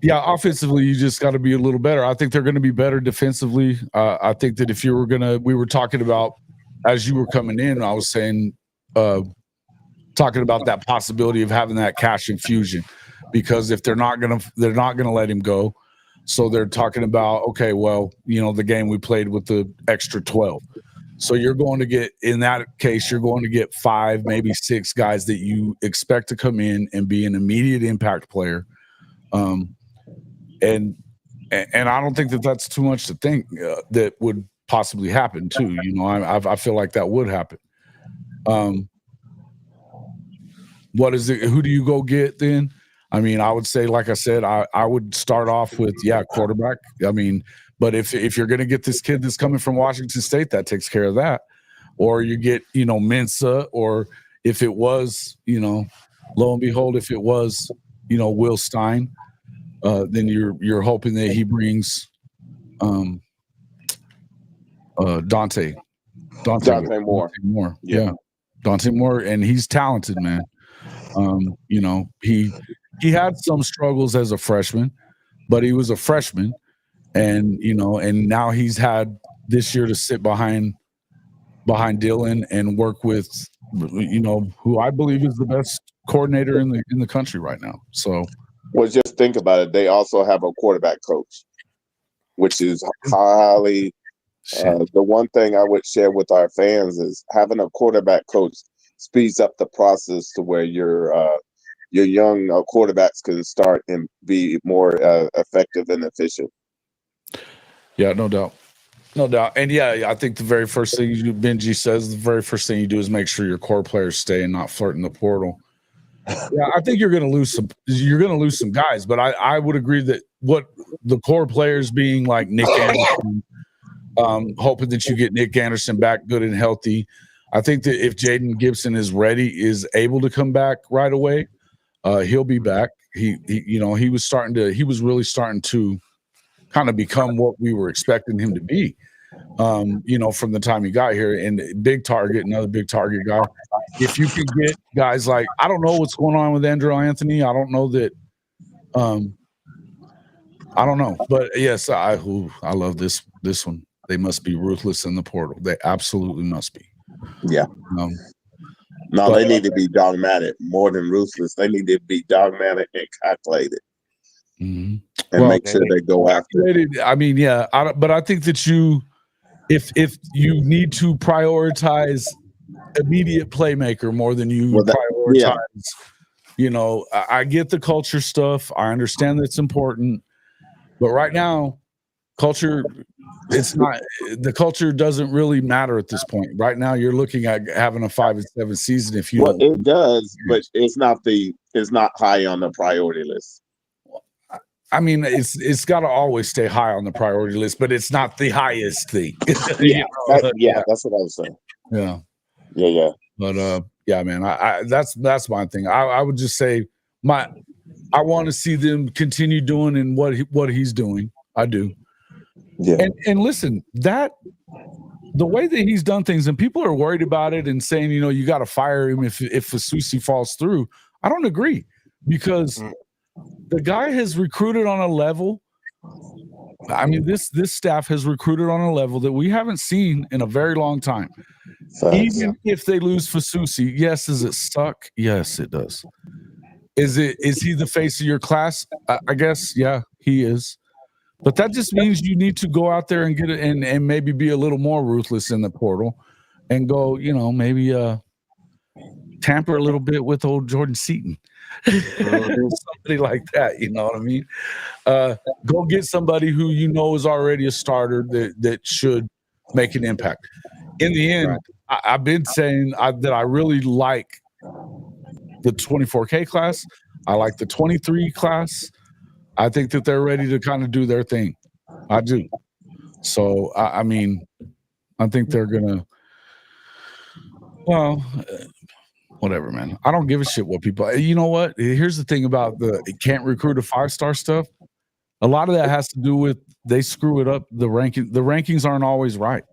offensively, you just got to be a little better. I think they're going to be better defensively. I think that if you were we were talking about, as you were coming in, I was saying, talking about that possibility of having that cash infusion, because if they're not going to let him go. So they're talking about, okay, well, the game we played with the extra 12. So you're going to get, in that case, you're going to get 5, maybe 6 guys that you expect to come in and be an immediate impact player. And I don't think that that's too much to think that would possibly happen too. I feel like that would happen. What is it? Who do you go get then? I mean, I would say, like I said, I would start off with quarterback. I mean, but if you're going to get this kid that's coming from Washington State, that takes care of that. Or you get Mensa, or if it was lo and behold, if it was Will Stein. Then you're hoping that he brings Dante Moore. Yeah. Dante Moore, and he's talented, man. he had some struggles as a freshman, but he was a freshman, and and now he's had this year to sit behind Dylan and work with who I believe is the best coordinator in the country right now. So, well, just think about it. They also have a quarterback coach, which is highly. The one thing I would share with our fans is having a quarterback coach speeds up the process to where your young quarterbacks can start and be more effective and efficient. Yeah, no doubt. No doubt. And yeah, I think the very first thing Benji says, the very first thing you do is make sure your core players stay and not flirt in the portal. Yeah, I think you're going to lose some guys, but I would agree that what the core players being like Nick Anderson, hoping that you get Nick Anderson back good and healthy. I think that if Jaden Gibson is able to come back right away, he'll be back. He was really starting to kind of become what we were expecting him to be, from the time he got here. And another big target guy. If you can get guys like, I don't know what's going on with Andrew Anthony. I don't know that. I don't know, but yes, I love this one. They must be ruthless in the portal. They absolutely must be. Yeah. They need to be dogmatic more than ruthless. They need to be dogmatic and calculated. Mm-hmm. And make sure they go after it. I mean, yeah, but I think that if you need to prioritize immediate playmaker more than you prioritize, I get the culture stuff. I understand that it's important, but right now, the culture doesn't really matter at this point. Right now, you're looking at having a 5-7 season. If you it does, but it's not high on the priority list. I mean, it's got to always stay high on the priority list, but it's not the highest thing. That's what I was saying. Yeah. But yeah, man, that's my thing. I would just say I want to see them continue doing what he's doing. I do. Yeah. And listen, the way that he's done things, and people are worried about it and saying, you got to fire him if Fasusi falls through. I don't agree, because the guy has recruited on a level. I mean, this staff has recruited on a level that we haven't seen in a very long time. Even if they lose Fasusi, yes, does it suck? Yes, it does. Is he the face of your class? I guess, yeah, he is. But that just means you need to go out there and get it and maybe be a little more ruthless in the portal and go, maybe tamper a little bit with old Jordan Seaton. Somebody like that, you know what I mean? Go get somebody who is already a starter that should make an impact. In the end, I've been saying that I really like the 24K class. I like the 23 class. I think that they're ready to kind of do their thing. I do. So, I mean, I think they're going to, whatever, man. I don't give a shit what people, you know what? Here's the thing about can't recruit a 5-star stuff. A lot of that has to do with they screw it up. The rankings aren't always right.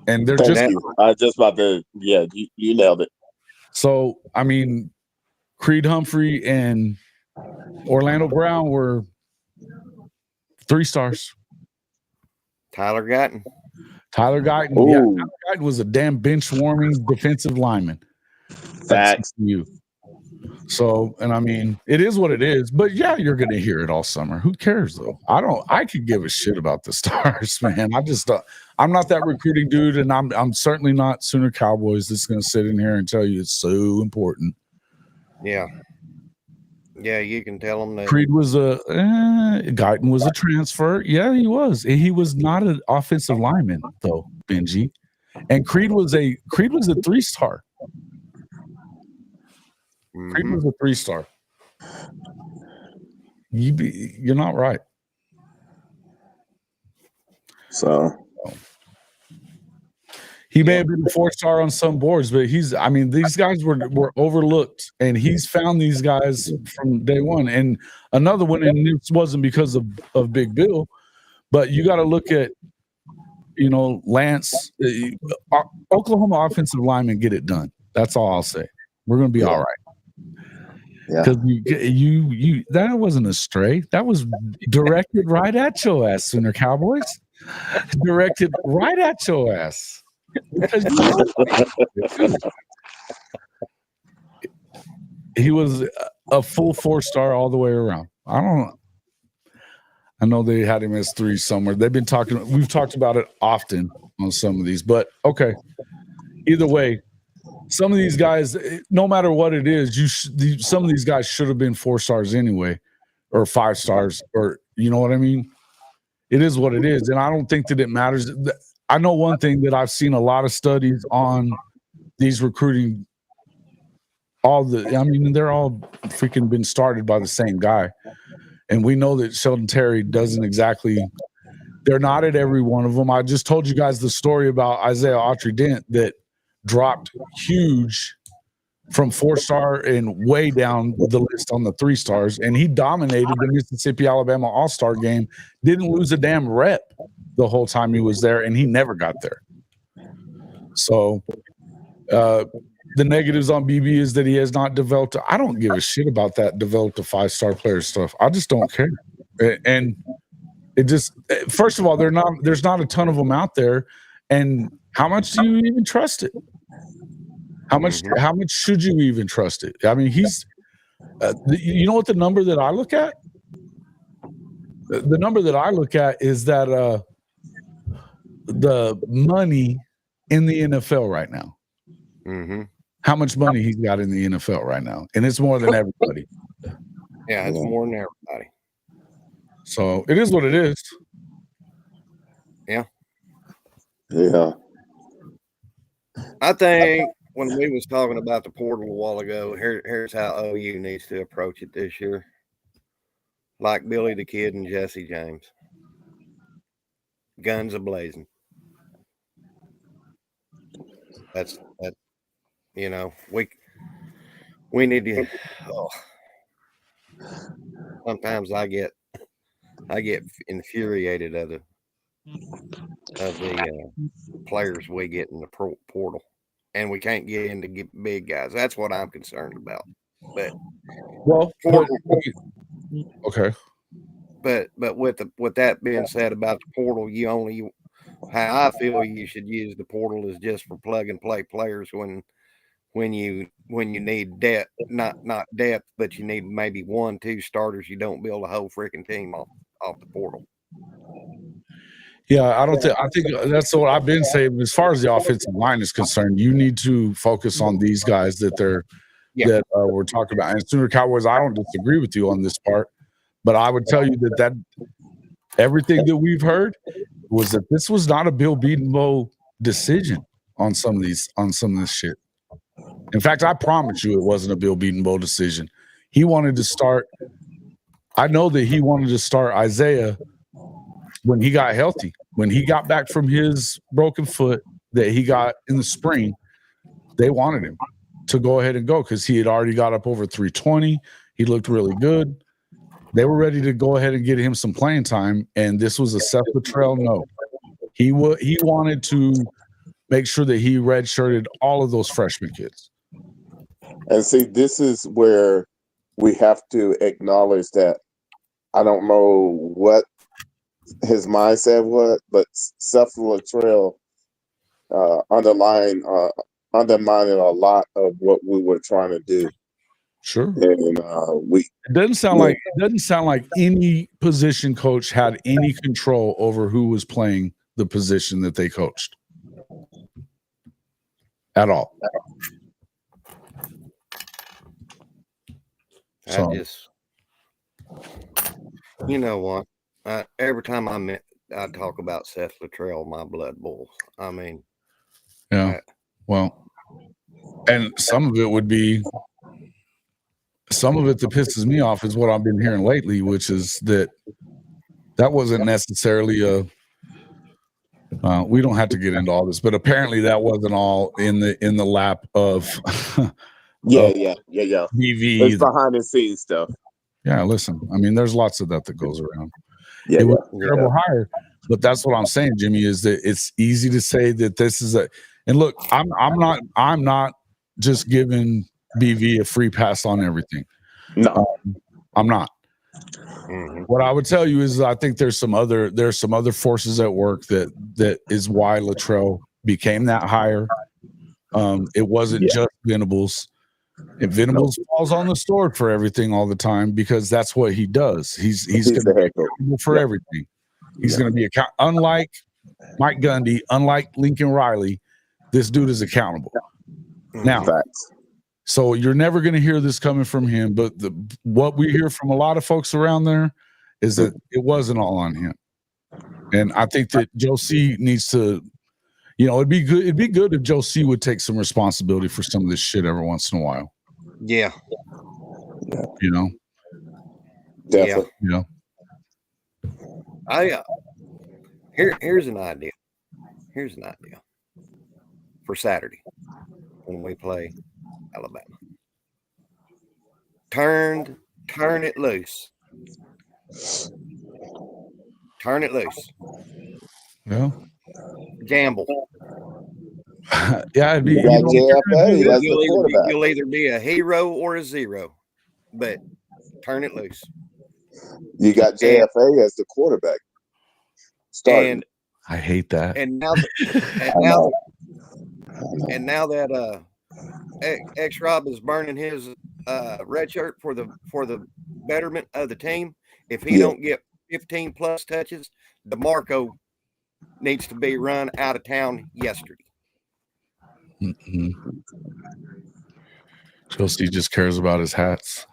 And they're just about to, you nailed it. So, I mean, Creed Humphrey and Orlando Brown were 3 stars. Tyler Guyton. Tyler Guyton was a damn bench warming defensive lineman. Facts. You. So, and I mean, it is what it is. But yeah, you're going to hear it all summer. Who cares though? I could give a shit about the stars, man. I'm not that recruiting dude, and I'm certainly not Sooner Cowboys that's going to sit in here and tell you it's so important. Yeah. Yeah, you can tell them that. Creed was Guyton was a transfer. Yeah, he was. He was not an offensive lineman though, Benji. And Creed was a 3-star. Creed was a 3-star. You're not right. So he may have been a 4-star on some boards, but these guys were overlooked, and he's found these guys from day one. And another one, and this wasn't because of Big Bill, but you got to look at, Lance, Oklahoma offensive linemen get it done. That's all I'll say. We're going to be all right. Yeah. Because you that wasn't a stray. That was directed right at your ass, Sooner Cowboys. Directed right at your ass. Because you know he was a full 4-star all the way around. I know they had him as 3 somewhere. We've talked about it often on some of these, but okay. Either way, some of these guys, no matter what it is, some of these guys should have been 4 stars anyway, or 5 stars, or you know what I mean? It is what it is, and I don't think that it matters. I know one thing that I've seen a lot of studies on these recruiting. They're all freaking been started by the same guy, and we know that Sheldon Terry doesn't exactly. They're not at every one of them. I just told you guys the story about Isaiah Autry-Dent that dropped huge from 4-star and way down the list on the 3 stars, and he dominated the Mississippi-Alabama All-Star game, didn't lose a damn rep the whole time he was there, and he never got there. So the negatives on BB is that he has not developed. I don't give a shit about that developed a 5-star player stuff. I just don't care. And it just, first of all, there's not a ton of them out there. And how much do you even trust it? How much should you even trust it? I mean, he's, you know what the number that I look at? The number that I look at is that the money in the NFL right now. Mm-hmm. How much money he's got in the NFL right now. And it's more than everybody. Yeah, it's more than everybody. So it is what it is. Yeah. Yeah. I think when we was talking about the portal a while ago, here's how OU needs to approach it this year. Like Billy the Kid and Jesse James. Guns a-blazing. That's you know, we need to sometimes I get infuriated of the players we get in the portal, and we can't get into big guys. That's what I'm concerned about. But okay. But with that being said about the portal, how I feel you should use the portal is just for plug and play players when you need depth, not depth, but you need maybe 1-2 starters. You don't build a whole freaking team off the portal. Yeah, I think that's what I've been saying. As far as the offensive line is concerned, you need to focus on these guys that we're talking about. And Sooner Cowboys, I don't disagree with you on this part, but I would tell you that everything that we've heard was that this was not a Bill Bedenbaugh decision on some of this shit. In fact, I promise you it wasn't a Bill Bedenbaugh decision. He wanted to start. I know that he wanted to start Isaiah when he got healthy, when he got back from his broken foot that he got in the spring. They wanted him to go ahead and go because he had already got up over 320. He looked really good. They were ready to go ahead and get him some playing time, and this was a Seth Luttrell no. He wanted to make sure that he redshirted all of those freshman kids. And see, this is where we have to acknowledge that I don't know what his mindset was, but Seth Luttrell undermining a lot of what we were trying to do. Sure. And it doesn't sound like any position coach had any control over who was playing the position that they coached at all. You know what? Every time I talk about Seth Luttrell, my blood boils. I mean, yeah. And some of it that pisses me off is what I've been hearing lately, which is that wasn't necessarily we don't have to get into all this, but apparently that wasn't all in the lap of yeah. BV. It's behind the scenes stuff. Yeah, listen. I mean, there's lots of that goes around. Yeah, it was a terrible hire, but that's what I'm saying, Jimmy. Is that it's easy to say that this is and look, I'm not just giving BV a free pass on everything. No. I'm not. Mhm. What I would tell you is I think there's some other forces at work that is why Latrell became that hire. It wasn't just Venables. And Venables falls on the sword for everything all the time because that's what he does. He's going to the be head coach. accountable for everything. He's going to be unlike Mike Gundy, unlike Lincoln Riley. This dude is accountable. Now, Facts. so you're never going to hear this coming from him, but what we hear from a lot of folks around there is that it wasn't all on him. And I think that Joe C needs to, it'd be good if Joe C would take some responsibility for some of this shit every once in a while. Yeah. Definitely. Here's an idea. For Saturday when we play Alabama. Turn it loose. Turn it loose. Yeah. Gamble. Yeah, it'd be, You got JFA as the quarterback. You'll either be a hero or a zero, but turn it loose. You got JFA as the quarterback. Starting. And I hate that. And now that X Rob is burning his red shirt for the betterment of the team, if he don't get 15 plus touches, DeMarco needs to be run out of town yesterday. Mm-hmm. Chelsea just cares about his hats.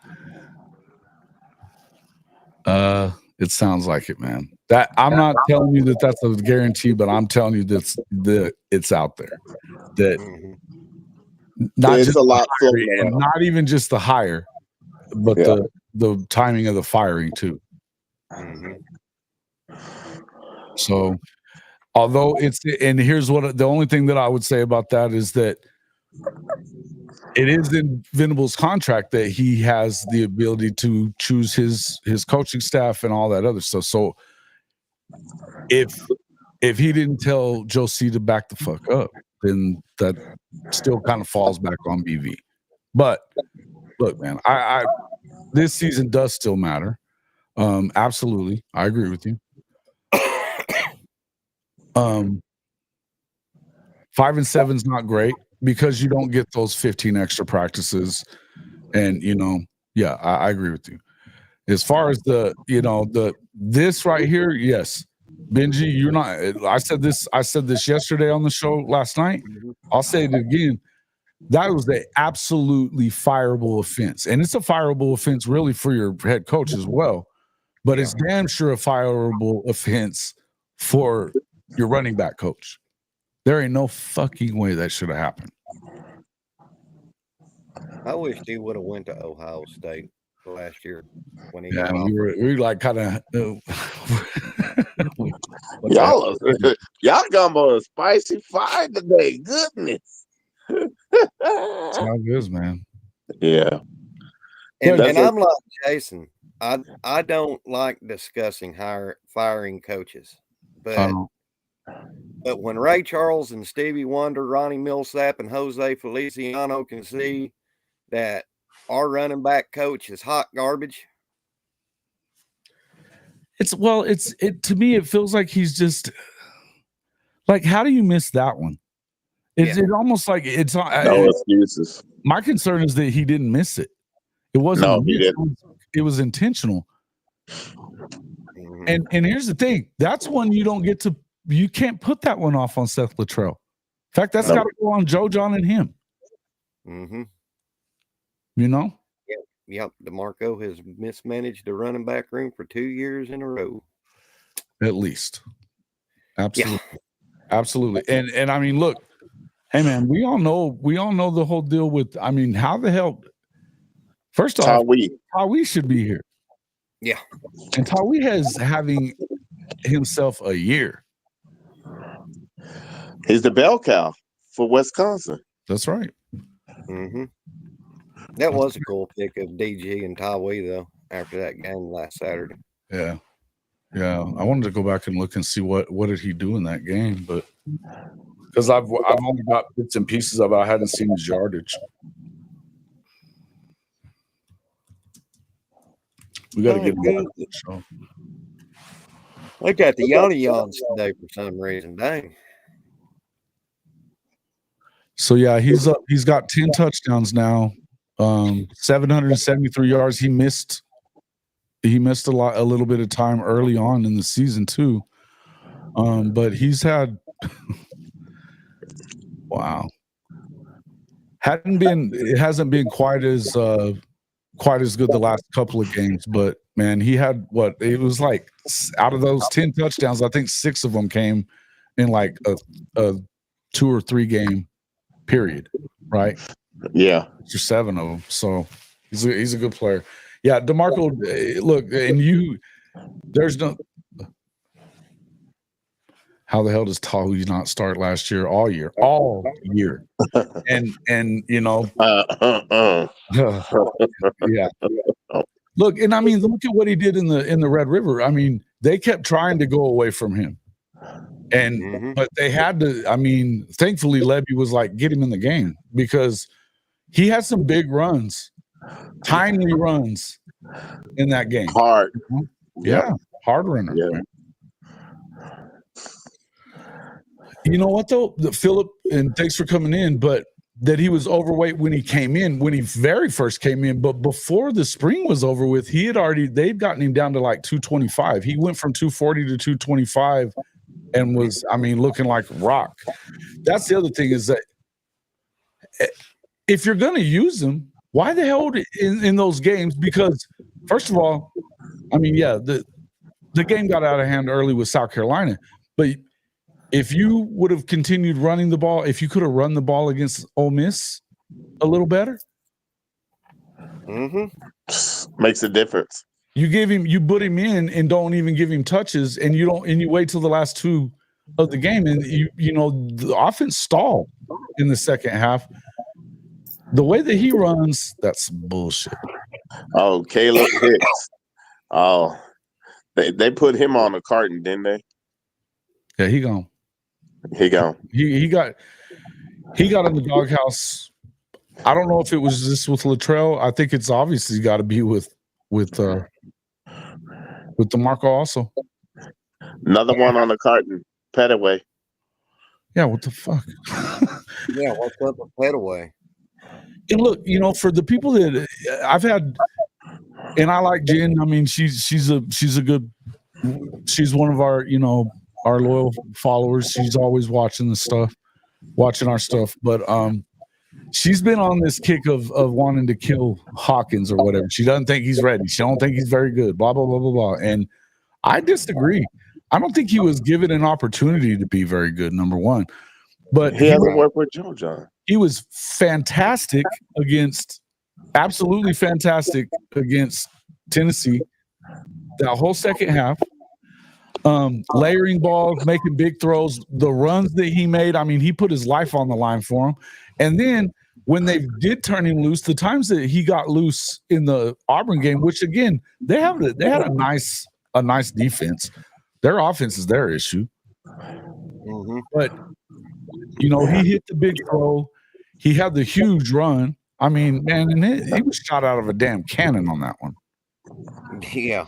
It sounds like it, man. That I'm not telling you that that's a guarantee, but I'm telling you that it's out there. That not There's just a lot hiring, and not even just the hire, but the timing of the firing too. So, although here's what the only thing that I would say about that is that it is in Venable's contract that he has the ability to choose his coaching staff and all that other stuff. So if he didn't tell Joe C to back the fuck up, then that still kind of falls back on BV. But look, man, I this season does still matter. Absolutely, I agree with you. 5 and 7 is not great because you don't get those 15 extra practices, and I agree with you. As far as this right here, yes, Benji, you're not. I said this yesterday on the show last night. I'll say it again. That was an absolutely fireable offense, and it's a fireable offense really for your head coach as well. But it's damn sure a fireable offense for your running back coach. There ain't no fucking way that should have happened. I wish he would have went to Ohio State last year when he Yeah, got off. we like kind of y'all got a spicy fire today. Goodness. That's how it is, man. Yeah. And I'm like Jason. I don't like discussing firing coaches, but when Ray Charles and Stevie Wonder, Ronnie Millsap, and Jose Feliciano can see that our running back coach is hot garbage. To me, it feels like he's just like, how do you miss that one? It's almost like it's not no excuses. My concern is that he didn't miss it. It wasn't. No, he didn't. It was intentional. And here's the thing: that's one you don't get to. You can't put that one off on Seth Luttrell. In fact, that's got to go on Joe, John, and him. Yep. DeMarco has mismanaged the running back room for 2 years in a row. At least. Absolutely. Yeah. Absolutely. And I mean, look, hey man, we all know the whole deal with, I mean, how the hell, first off, Tawi should be here. Yeah. And Tawi has having himself a year. He's the bell cow for Wisconsin. That's right. That was a cool pick of DG and Tawi, though, after that game last Saturday. Yeah. Yeah. I wanted to go back and look and see what did he do in that game, but because I've only got bits and pieces of it. I hadn't seen his yardage. We got to get good. him on the show. They got the yawns today for some reason. Dang. So yeah, he's up. He's got 10 touchdowns now, 773 yards. He missed a little bit of time early on in the season too, but he's had wow. It hasn't been quite as good the last couple of games, but man, he had it was like out of those 10 touchdowns, I think 6 of them came in like a 2 or 3 game period, right? Yeah. Or 7 of them. So he's a good player. Yeah, DeMarco, look, and there's no how the hell does Tahu not start last year all year? And you know, yeah. Look, and I mean, look at what he did in the Red River. I mean, they kept trying to go away from him. And but they had to, I mean, thankfully Levy was like, get him in the game because he had some big runs, timely runs in that game. Hard. Yeah, hard runner. Yeah. Man. You know what though, Philip, and thanks for coming in, but that he was overweight when he very first came in, but before the spring was over with, they'd gotten him down to like 225. He went from 240 to 225 and was, I mean, looking like rock. That's the other thing is that if you're going to use him, why the hell in those games? Because first of all, I mean, yeah, the game got out of hand early with South Carolina, but if you would have continued running the ball, if you could have run the ball against Ole Miss a little better, makes a difference. You put him in and don't even give him touches, and you wait till the last 2 of the game, and you know the offense stalled in the second half. The way that he runs, that's bullshit. Oh, Caleb Hicks. Oh, they put him on a carton, didn't they? Yeah, he gone. He gone. He got in the doghouse. I don't know if it was just with Latrell. I think it's obviously got to be with DeMarco also. Another one on the carton. Petaway. Yeah, what the fuck? Yeah, what's up with Petaway? And look, you know, for the people that I've had, and I like Jen. I mean, she's one of our, you know, our loyal followers. She's always watching our stuff. But she's been on this kick of wanting to kill Hawkins or whatever. She doesn't think he's ready. She don't think he's very good. Blah blah blah blah blah. And I disagree. I don't think he was given an opportunity to be very good. Number one, but he hasn't worked with Joe John. He was fantastic absolutely fantastic against Tennessee. That whole second half. Layering balls, making big throws, the runs that he made. I mean, he put his life on the line for him. And then when they did turn him loose, the times that he got loose in the Auburn game, which again, they had a nice defense. Their offense is their issue. But you know, he hit the big throw. He had the huge run. I mean, man, and he was shot out of a damn cannon on that one. Yeah.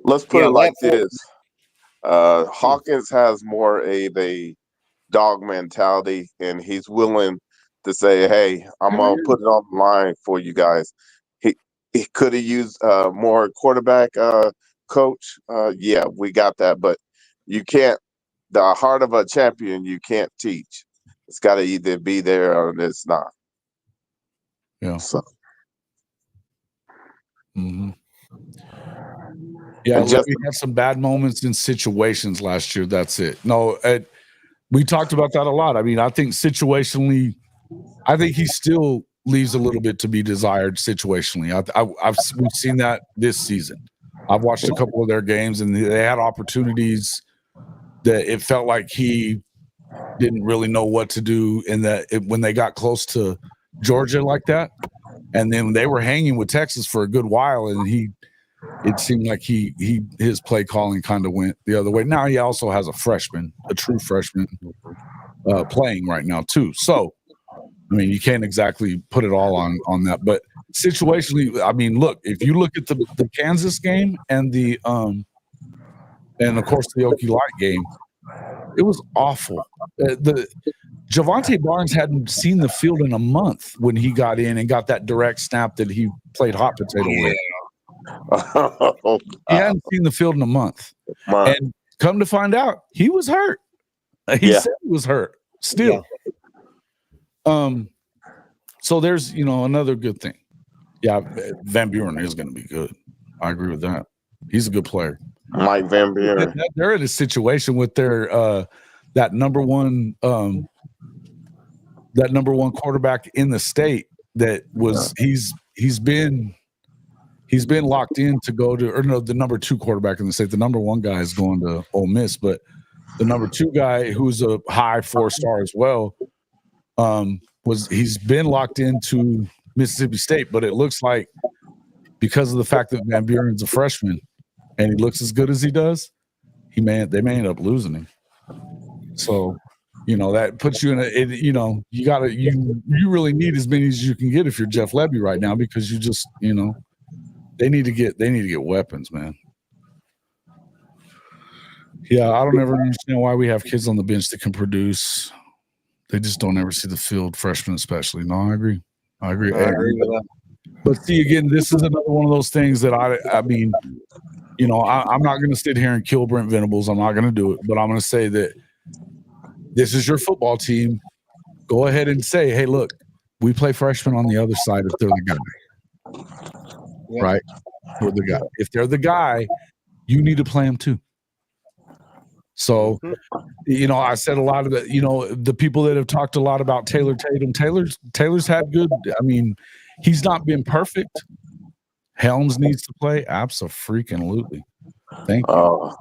Let's put it like this. Hawkins has more of a dog mentality, and he's willing to say, hey, I'm going to put it on the line for you guys. He could have used more quarterback coach. Yeah, we got that. But you can't – the heart of a champion you can't teach. It's got to either be there or it's not. Yeah. So. Yeah, we had some bad moments in situations last year. That's it. No, we talked about that a lot. I mean, I think situationally, I think he still leaves a little bit to be desired situationally. We've seen that this season. I've watched a couple of their games, and they had opportunities that it felt like he didn't really know what to do. And that when they got close to Georgia like that, and then they were hanging with Texas for a good while, and it seemed like his play calling kind of went the other way. Now he also has a true freshman playing right now too. So, I mean, you can't exactly put it all on that, but situationally, I mean, look, if you look at the Kansas game and and of course the Okie Light game, it was awful. The Javonte Barnes hadn't seen the field in a month when he got in and got that direct snap that he played hot potato with. He hadn't seen the field in a month. And come to find out, he was hurt. He said he was hurt still. So there's, another good thing. Yeah, Van Buren is going to be good. I agree with that. He's a good player. Mike Van Buren. They're in a situation with their that number one quarterback in the state that was he's been locked in to go to, or no, the number 2 quarterback in the state. The number 1 guy is going to Ole Miss, but the number 2 guy, who's a high 4-star as well, he's been locked into Mississippi State. But it looks like because of the fact that Van Buren's a freshman and he looks as good as he does, they may end up losing him. So, that puts you in you really need as many as you can get if you're Jeff Lebby right now, because you just, they need to get weapons, man. Yeah, I don't ever understand why we have kids on the bench that can produce. They just don't ever see the field, freshmen especially. No, I agree. I agree with that. But see, again, this is another one of those things that I mean, I'm not going to sit here and kill Brent Venables. I'm not going to do it. But I'm going to say that this is your football team. Go ahead and say, hey, look, we play freshmen on the other side if they're the guy. Yeah. Right? If they're the guy, you need to play them too. So, I said a lot of the, the people that have talked a lot about Taylor Tatum. Taylor's had good. I mean, he's not been perfect. Helms needs to play. Absolutely. Thank you.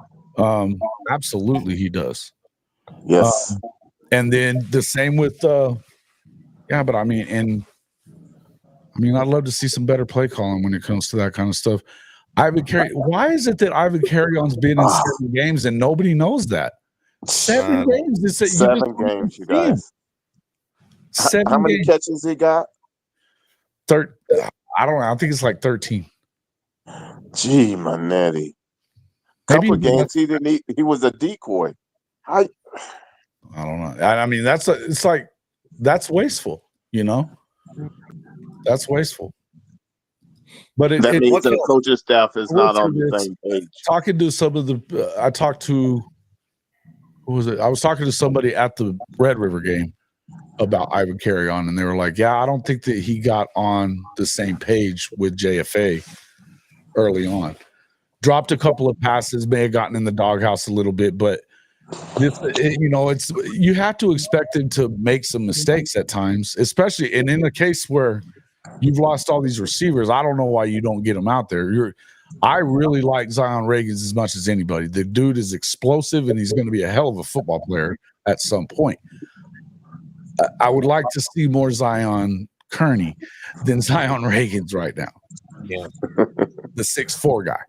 Absolutely, he does. Yes. And then the same with, but I mean, I'd love to see some better play calling when it comes to that kind of stuff. Why is it that Ivan Carry-On's been in 7 games and nobody knows that? 7 games. 7 games, you guys. 7 How many catches he got? I don't know. I think it's like 13. Gee, Manetti. Couple of games he was a decoy. I don't know. I mean, that's wasteful, That's wasteful. But that means the coaching staff is not on the same page. Talking to some of I talked to, who was it? I was talking to somebody at the Red River game about Ivan Carry-On, and they were like, I don't think that he got on the same page with JFA early on. Dropped a couple of passes, may have gotten in the doghouse a little bit, but you have to expect him to make some mistakes at times, especially, and in a case where you've lost all these receivers, I don't know why you don't get them out there. I really like Zion Reagans as much as anybody. The dude is explosive, and he's going to be a hell of a football player at some point. I would like to see more Zion Kearney than Zion Reagans right now. Yeah, the 6'4" guy.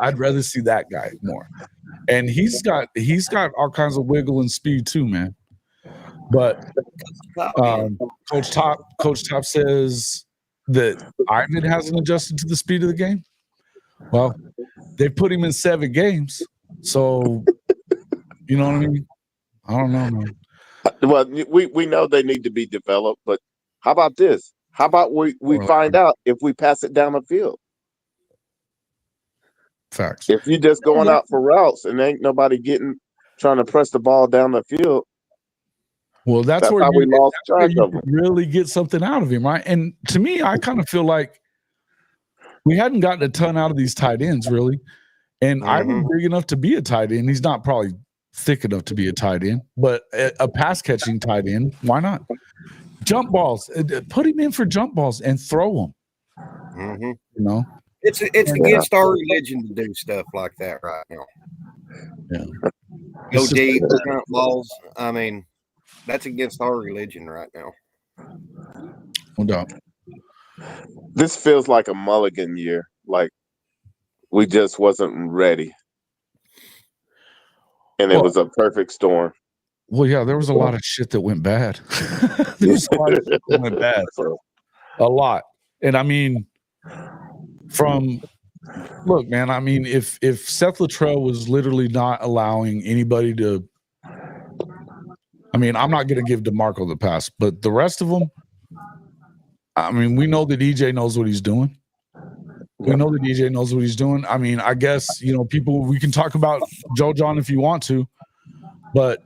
I'd rather see that guy more. And he's got all kinds of wiggle and speed too, man. But Coach Top says that Ivan hasn't adjusted to the speed of the game. Well, they put him in 7 games, so you know what I mean. I don't know, man. Well, we know they need to be developed, but how about this? How about we find out if we pass it down the field? Facts. If you're just going out for routes and ain't nobody trying to press the ball down the field. Well, that's where we lost track of him. Really get something out of him, right? And to me, I kind of feel like we hadn't gotten a ton out of these tight ends, really. And Ivan's big enough to be a tight end. He's not probably thick enough to be a tight end, but a pass catching tight end, why not? Jump balls, put him in for jump balls and throw them. It's against our religion to do stuff like that right now. Yeah, go deep, jump balls. I mean, that's against our religion right now. No doubt. This feels like a mulligan year. Like we just wasn't ready. And it was a perfect storm. Well, yeah, there was a lot of shit that went bad. There was a lot of shit that went bad. A lot. And I mean, look, man, I mean, if Seth Luttrell was literally not allowing anybody to, I mean, I'm not going to give DeMarco the pass, but the rest of them, I mean, we know that EJ knows what he's doing. We know that EJ knows what he's doing. I mean, I guess, you know, people, we can talk about Joe John if you want to, but,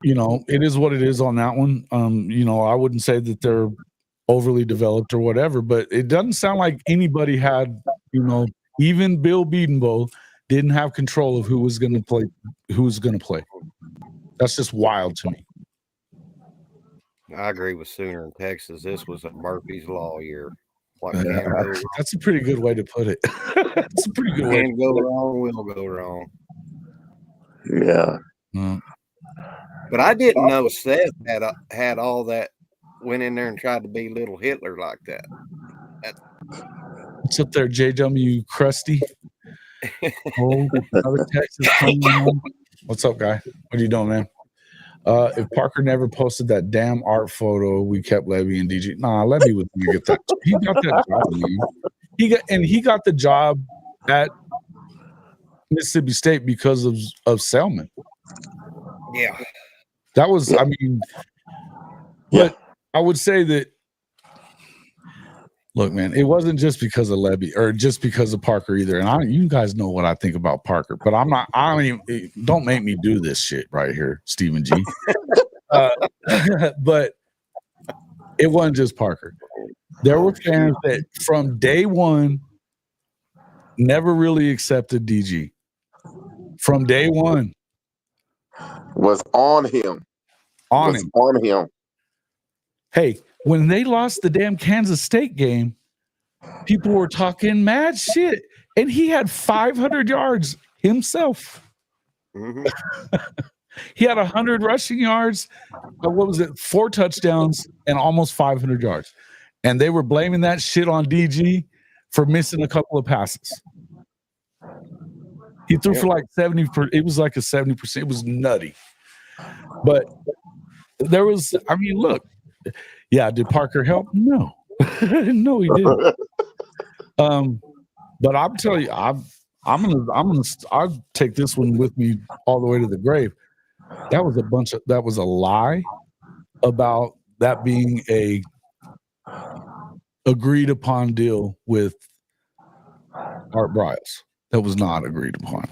you know, it is what it is on that one. You know, I wouldn't say that they're overly developed or whatever, but it doesn't sound like anybody had, you know, even Bill Bedenbaugh didn't have control of who was going to play. That's just wild to me. I agree with Sooner in Texas. This was a Murphy's Law year. What Yeah, can go, that's a pretty good way to put it. That's a pretty good way. can go wrong, will go wrong. Yeah. But I didn't know Seth had all that, went in there and tried to be little Hitler like that. What's up there, JW Krusty? Oh, another Texas coming on. What's up, guy? What are you doing, man? If Parker never posted that damn art photo, we kept Levy and DG. Nah, Levy was gonna get that. He got that job, man. He got the job at Mississippi State because of Selman. Yeah. That was, I mean, but I would say that, look, man, it wasn't just because of Levy or just because of Parker either. And you guys know what I think about Parker, but don't make me do this shit right here, Stephen G. But it wasn't just Parker. There were fans that from day one never really accepted DG. From day one. Was on him. On him. Hey, when they lost the damn Kansas State game, people were talking mad shit. And he had 500 yards himself. Mm-hmm. He had 100 rushing yards. What was it? 4 touchdowns and almost 500 yards. And they were blaming that shit on DG for missing a couple of passes. He threw for like 70. It was like a 70%. It was nutty. But there was, I mean, look. Yeah, did Parker help? No. No, he didn't. But I'm telling you, I'll take this one with me all the way to the grave. That was a lie about that being a agreed upon deal with Art Briles. That was not agreed upon.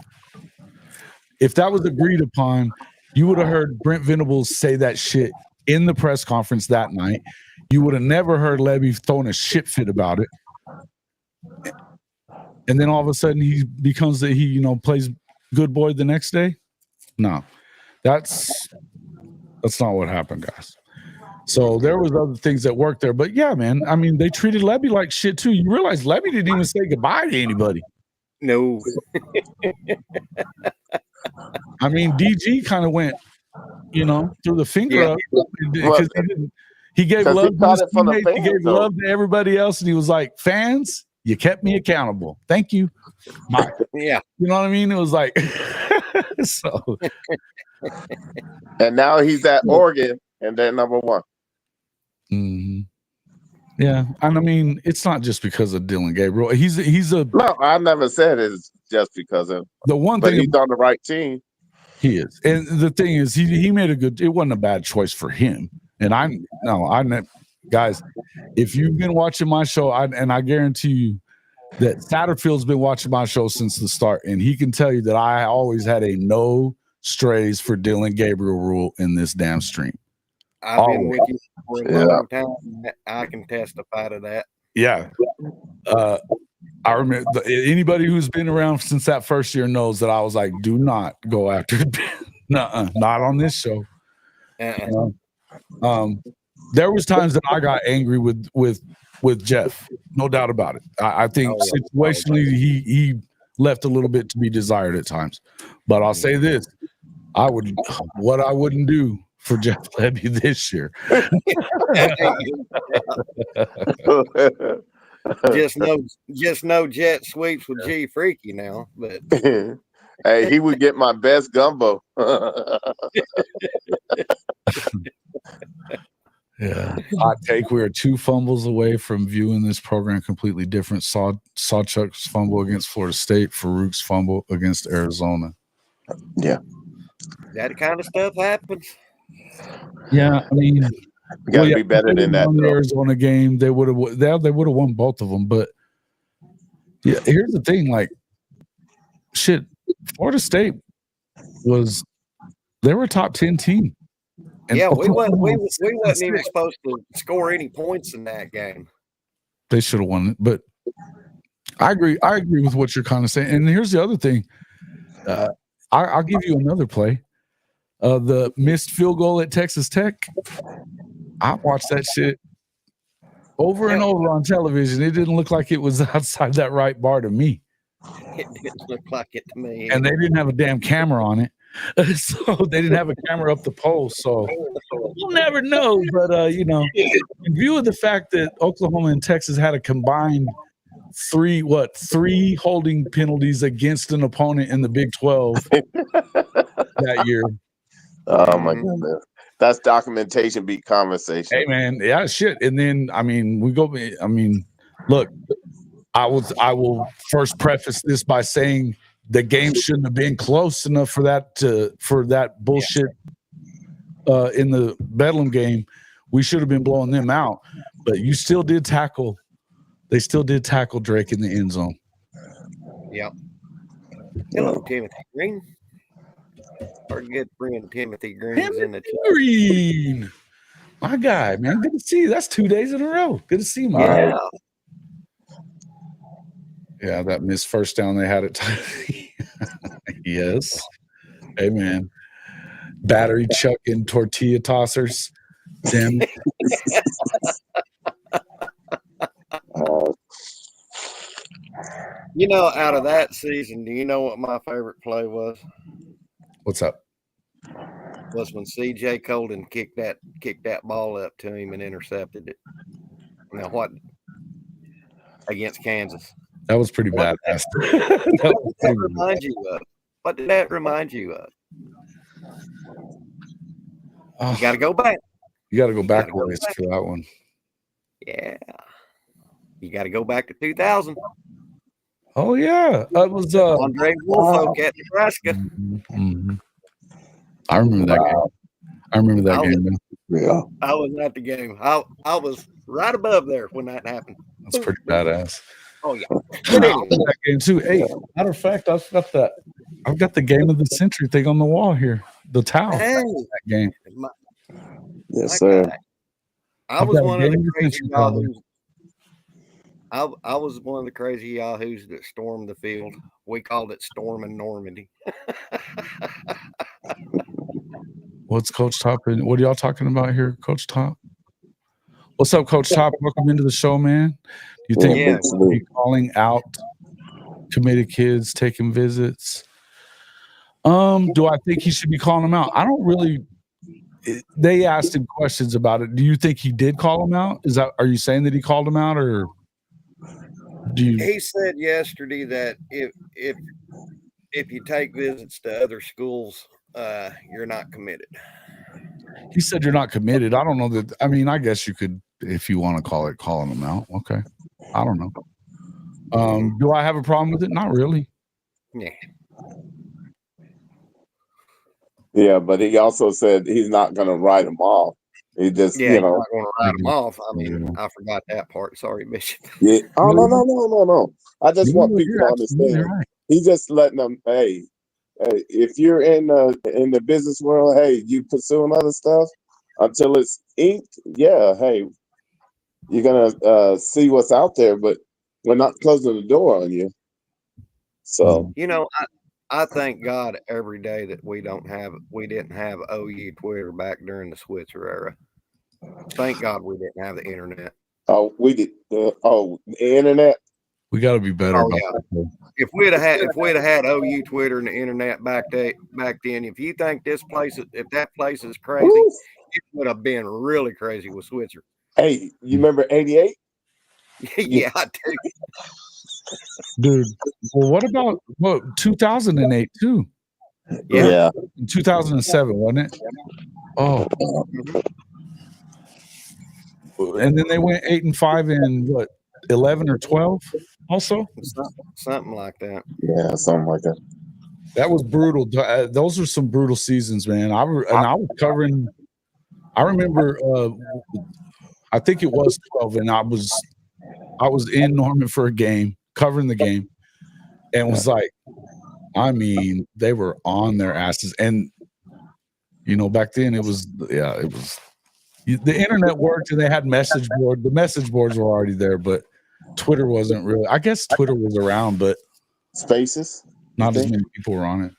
If that was agreed upon, you would have heard Brent Venables say that shit in the press conference that night. You would have never heard Levy throwing a shit fit about it. And then all of a sudden he plays good boy the next day. No, that's not what happened, guys. So there was other things that worked there, but yeah, man. I mean, they treated Levy like shit too. You realize Levy didn't even say goodbye to anybody. No. I mean, DG kind of went, threw the finger up because he gave love to his teammates. He gave love to everybody else, and he was like, "Fans, you kept me accountable. Thank you." Yeah, you know what I mean. It was like, so. And now he's at Oregon, and they're number 1. Mm-hmm. Yeah, and I mean, it's not just because of Dylan Gabriel. He's a. No, I never said it's just because of the one but thing. He's on the right team. He is, and the thing is, he made a good. It wasn't a bad choice for him. And guys, if you've been watching my show, I guarantee you that Satterfield's been watching my show since the start, and he can tell you that I always had a no strays for Dylan Gabriel rule in this damn stream. I've been with you for a long time. I can testify to that. Yeah. I remember anybody who's been around since that first year knows that I was like, do not go after not on this show. There was times that I got angry with Jeff, no doubt about it. I think situationally he left a little bit to be desired at times. But I'll say this: what I wouldn't do for Jeff Levy this year. Just no jet sweeps with G Freaky now, but hey, he would get my best gumbo. Yeah. Hot take. We are 2 fumbles away from viewing this program completely different. Saw Chuck's fumble against Florida State, Farouk's fumble against Arizona. Yeah. That kind of stuff happens. Yeah, I mean, We got to be better than that. The Though. Arizona game, they would have won both of them. But yeah, here's the thing: like, shit, Florida State they were a top 10 team. And yeah, we Oklahoma wasn't even supposed to score any points in that game. They should have won it, but I agree with what you're kind of saying. And here's the other thing: I'll give you another play. The missed field goal at Texas Tech. I watched that shit over and over on television. It didn't look like it was outside that right bar to me. It didn't look like it to me. And they didn't have a damn camera on it. So they didn't have a camera up the pole. So we'll never know. But, in view of the fact that Oklahoma and Texas had a combined three holding penalties against an opponent in the Big 12 that year. Oh, my goodness. That's documentation beat conversation. Hey, man. Yeah, shit. And then, look, I will first preface this by saying the game shouldn't have been close enough for that bullshit in the Bedlam game. We should have been blowing them out, but you still did tackle. They still did tackle Drake in the end zone. Yep. Hello, Timothy Green. Our good friend Timothy Green's in the chat. Green, my guy, man. Good to see you. That's 2 days in a row. Good to see you, man. Yeah, that missed first down they had at yes. Hey, man. Battery chucking tortilla tossers. Damn. Out of that season, do you know what my favorite play was? What's up? Was when C.J. Colden kicked that ball up to him and intercepted it. Now what? Against Kansas. That was pretty badass. What did that remind you of? Oh, you got to go back. You got to go back for that one. Yeah. You got to go back to 2000. Oh, yeah. That was Andre Woolfolk at Nebraska. Mm-hmm. I remember that game. Man. Yeah. I was at the game. I was right above there when that happened. That's pretty badass. Oh, yeah. That game too. Hey, matter of fact, I've got the game of the century thing on the wall here. The towel. Hey. That game. Yes, sir. I was one of the crazy yahoos. I was one of the crazy yahoos that stormed the field. We called it Storming Normandy. What's Coach Top? What are y'all talking about here, Coach Top? What's up, Coach Top? Welcome into the show, man. Do you think we'll be calling out committed kids taking visits? Do I think he should be calling them out? I don't really. They asked him questions about it. Do you think he did call them out? Are you saying that he called them out, or do you? He said yesterday that if you take visits to other schools, you're not committed. He said you're not committed. I don't know that. I mean, I guess you could, if you want to call it, calling them out. Okay, I don't know. Do I have a problem with it? Not really. Yeah. Yeah, but he also said he's not going to write them off. He just, he's not going to write them off. I mean, I forgot that part. Sorry, Bishop. Yeah. Oh, no. I just want people to understand. Right. He's just letting them, hey, if you're in the business world, hey, you pursuing other stuff until it's inked. Yeah, hey, you're gonna see what's out there, but we're not closing the door on you. So I thank God every day that we didn't have OU Twitter back during the Switzer era. Thank God we didn't have the internet. Oh, we did. The internet. We got to be better about that. If we'd have had OU Twitter and the internet back then, if you think if that place is crazy, it would have been really crazy with Switzer. Hey, you remember '88? Yeah, I do. Dude, well, what about 2008 too? Yeah. 2007, wasn't it? Oh, and then they went 8-5 in what 11 or 12. Also, Something like that. Yeah, something like that. that was brutal. Those are some brutal seasons, man. I was covering. I remember. I think it was 12, and I was in Norman for a game, covering the game, and was like, I mean, they were on their asses, and back then it was the internet worked, and they had message board. The message boards were already there, but Twitter wasn't really. I guess Twitter was around, but Spaces. not as many people were on it.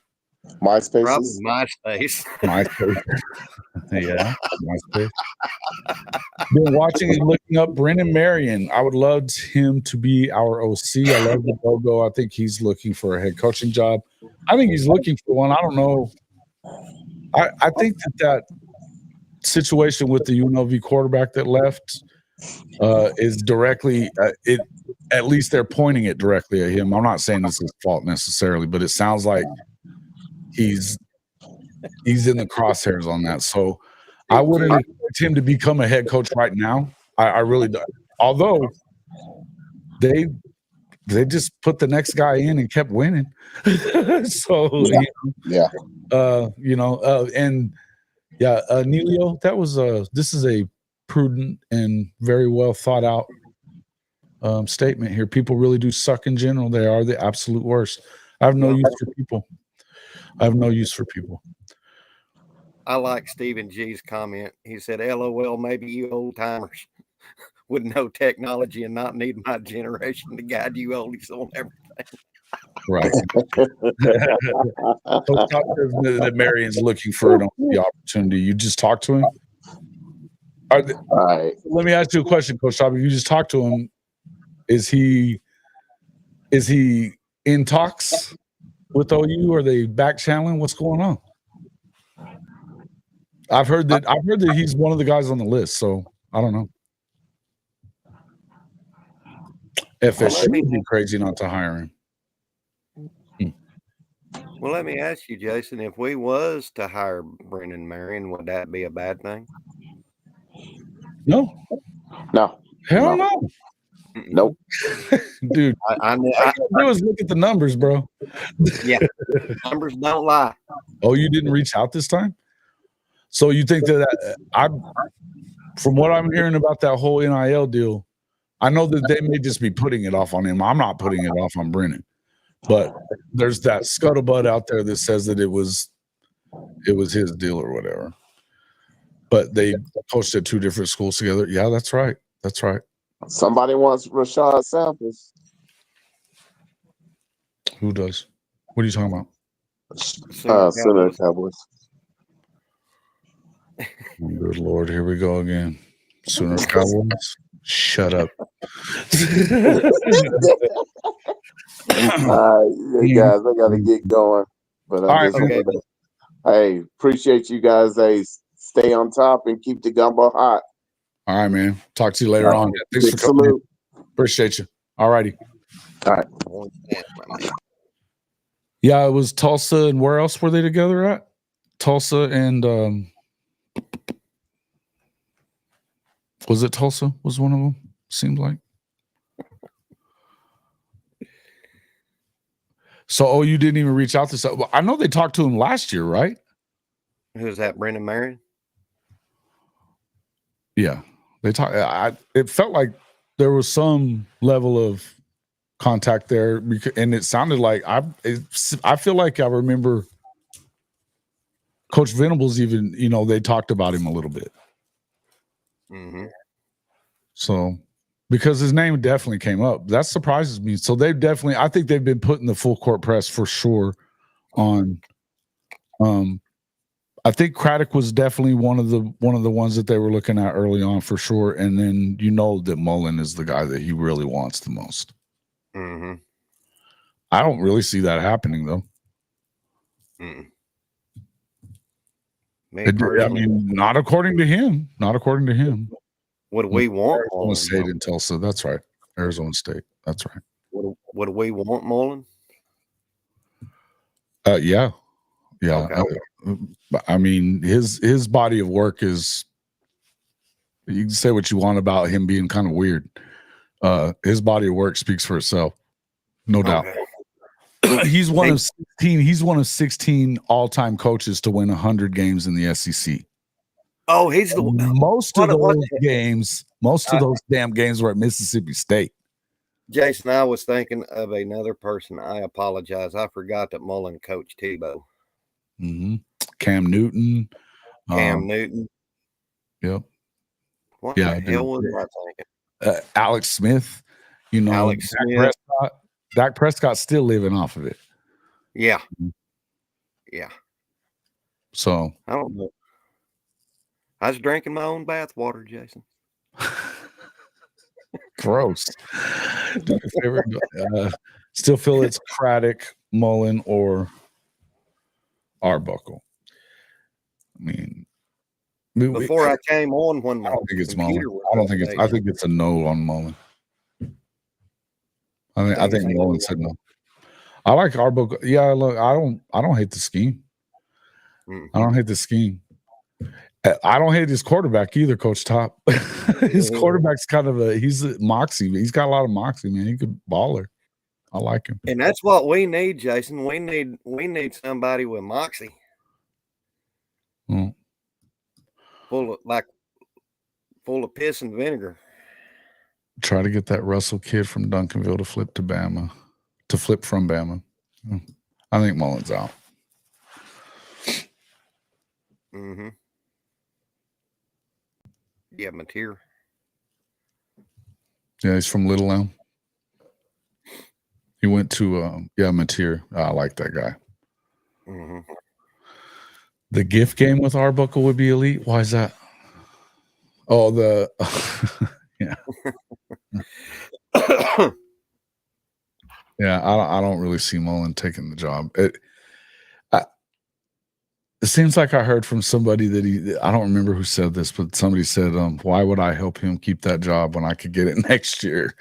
MySpaces. Probably MySpace. MySpace. Yeah, MySpace. Been watching and looking up Brennan Marion. I would love him to be our OC. I love the logo. I think he's looking for a head coaching job. I think he's looking for one. I don't know. I think that situation with the UNLV quarterback that left is directly at least they're pointing it directly at him. I'm not saying it's his fault necessarily, but it sounds like he's in the crosshairs on that. So I wouldn't expect him to become a head coach right now. I really don't. Although they just put the next guy in and kept winning. So Nelio, that was this is a prudent and very well thought out statement here. People really do suck in general. They are the absolute worst. I have no use for people. I like Stephen G's comment. He said, LOL, maybe you old timers would know technology and not need my generation to guide you oldies on everything. Right. That Marion's looking for the opportunity. You just talk to him. Right. Let me ask you a question, Coach Top. If you just talk to him, is he in talks with OU? Are they back channeling? What's going on? I've heard that he's one of the guys on the list, so I don't know. FSU would be crazy not to hire him. Well, let me ask you, Jason, if we was to hire Brennan Marion, would that be a bad thing? No. Hell no. Nope. Dude, I do is look at the numbers, bro. Yeah, numbers don't lie. Oh, you didn't reach out this time? So you think that from what I'm hearing about that whole NIL deal, I know that they may just be putting it off on him. I'm not putting it off on Brennan, but there's that scuttlebutt out there that says that it was his deal or whatever. But they coached at two different schools together. Yeah, that's right. Somebody wants Rashad Samples. Who does? What are you talking about? Senator Cowboys. Oh, good Lord, here we go again. Sooner Cowboys. Shut up. Guys, I gotta get going. But hey, appreciate you guys. Hey, stay on top and keep the gumbo hot. All right, man. Talk to you later on. Thanks for coming in. Appreciate you. All righty. All right. Yeah, it was Tulsa, and where else were they together at? Tulsa and was it Tulsa? Was one of them? Seemed like. So, you didn't even reach out to. Well, I know they talked to him last year, right? Who's that? Brennan Marion? Yeah, they talked. It felt like there was some level of contact there, and it sounded like I feel like I remember Coach Venables even. They talked about him a little bit. Mm-hmm. So, because his name definitely came up, that surprises me. So I think they've been putting the full court press for sure on. I think Craddock was definitely one of the ones that they were looking at early on for sure, and then that Mullen is the guy that he really wants the most. Mm-hmm. I don't really see that happening though. Mm. I mean, not according to him. Would we want Arizona State in Tulsa? That's right. Arizona State. That's right. Would we want Mullen? Yeah. Okay. I mean, his body of work is You can say what you want about him being kind of weird. His body of work speaks for itself, no doubt. Okay. He's one of 16. He's one of 16 all-time coaches to win 100 games in the SEC. Oh, he's the most of those damn games were at Mississippi State. Jason, I was thinking of another person. I apologize. I forgot that Mullen coached Tebow. Mm-hmm. Cam Newton. Newton. Yep. What the hell was I thinking? Alex Smith. Alex Smith. Dak Prescott's still living off of it. Yeah. Yeah. So I don't know. I was drinking my own bathwater, Jason. Gross. Still feel it's Craddock, Mullen, or Arbuckle. I mean, before I came on, when I don't think it's Mullen. I think it's a no on Mullen. I think Mullen said no. I like Arbuckle. Yeah, look, I don't hate the scheme. I don't hate the scheme. I don't hate his quarterback either, Coach Top. His quarterback's kind of he's a moxie. He's got a lot of moxie, man. He could baller. I like him. And that's what we need, Jason. We need somebody with moxie. Full of piss and vinegar. Try to get that Russell kid from Duncanville to flip from Bama. I think Mullen's out. Mm-hmm. Yeah, Mateer. Yeah, he's from Little Elm. He went to Mateer. I like that guy. Mm-hmm. The gift game with Arbuckle would be elite. Why is that? Oh, yeah. Yeah, I don't really see Mullen taking the job. It seems like I heard from somebody that I don't remember who said this, but somebody said, why would I help him keep that job when I could get it next year?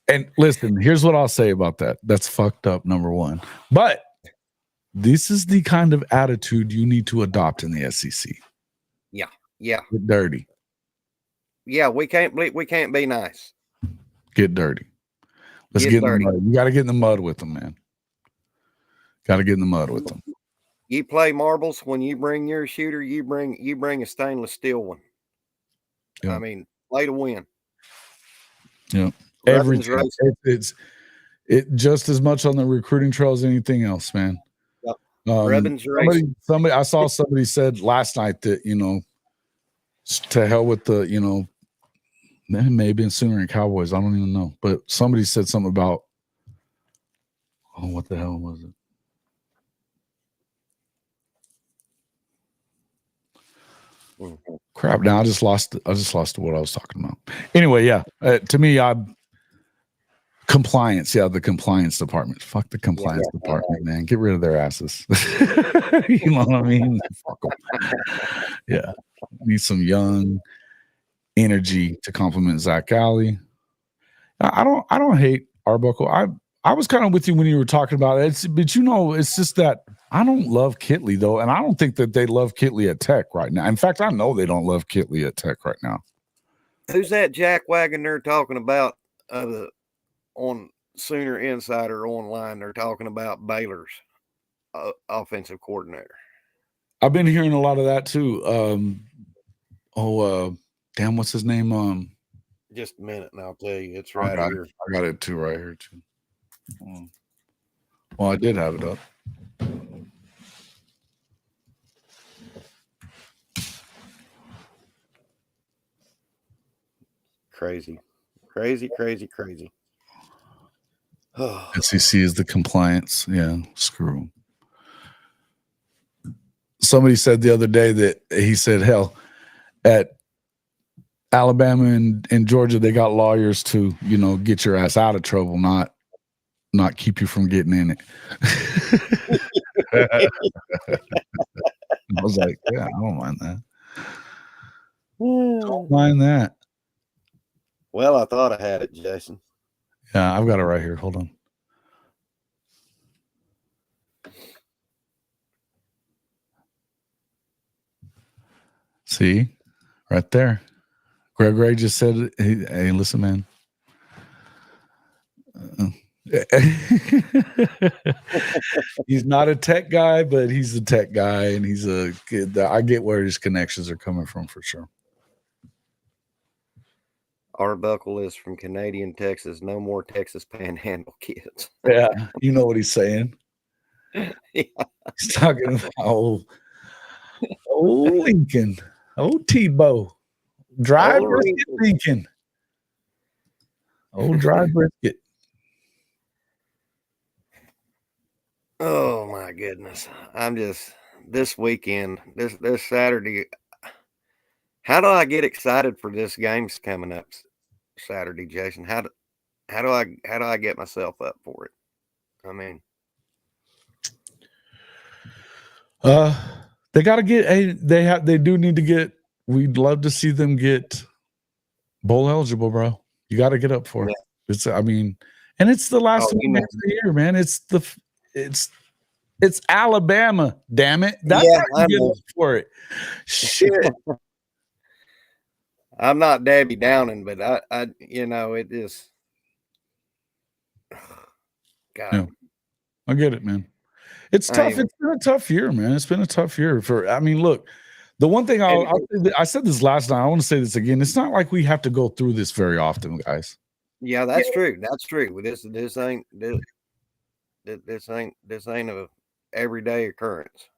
And listen, here's what I'll say about that. That's fucked up, number one. But this is the kind of attitude you need to adopt in the SEC. Yeah. Yeah. Get dirty. Yeah, we can't be nice. Get dirty. Let's get in the mud. You got to get in the mud with them, man. Got to get in the mud with them. You play marbles. When you bring your shooter, you bring a stainless steel one. Yeah. I mean, play to win. Yeah. Everything. It's just as much on the recruiting trail as anything else, man. Yep. Somebody I saw somebody said last night that, to hell with the, maybe in Sooner and Cowboys. I don't even know. But somebody said something about, what the hell was it? Mm-hmm. Crap! Now I just lost what I was talking about. Anyway, yeah. To me, compliance. Yeah, the compliance department. Fuck the compliance department, man. Get rid of their asses. You know what I mean? Fuck them. Yeah, need some young energy to complement Zach Alley. I don't hate Arbuckle. I was kind of with you when you were talking about it. But it's just that I don't love Kitley though, and I don't think that they love Kitley at Tech right now. In fact, I know they don't love Kitley at Tech right now. Who's that Jack Wagoner talking about on Sooner Insider online? They're talking about Baylor's offensive coordinator. I've been hearing a lot of that too. Damn, what's his name? Just a minute, and I'll tell you. It's right here. I got it too, right here too. Well, I did have it up. Crazy. SEC is the compliance. Yeah, screw them. Somebody said the other day that he said, hell, at Alabama and Georgia, they got lawyers to, get your ass out of trouble, not keep you from getting in it. I was like, yeah, I don't mind that. Don't mind that. Well, I thought I had it, Jason. Yeah, I've got it right here. Hold on. See, right there. Greg Ray just said, hey, listen, man. He's not a tech guy, but he's a tech guy, and he's a kid. I get where his connections are coming from for sure. Arbuckle is from Canadian Texas. No more Texas Panhandle kids. Yeah, you know what he's saying. Yeah. He's talking about old Lincoln, old Tebow, dry Old brisket Lincoln, old dry brisket. Oh my goodness! I'm just this weekend, this Saturday. How do I get excited for this game's coming up Saturday, Jason? How do I get myself up for it? I mean, they got to get they do need to get. We'd love to see them get bowl eligible, bro. You got to get up for it. It's and it's the last game of the year, man. It's Alabama, damn it. That's how you get up for it. Shit. I'm not Debbie Downing, but I it is. God. Yeah. I get it, man. It's tough. It's been a tough year, man. It's been a tough year look, the one thing I said this last night, I want to say this again. It's not like we have to go through this very often, guys. Yeah, that's true. That's true. This ain't a everyday occurrence.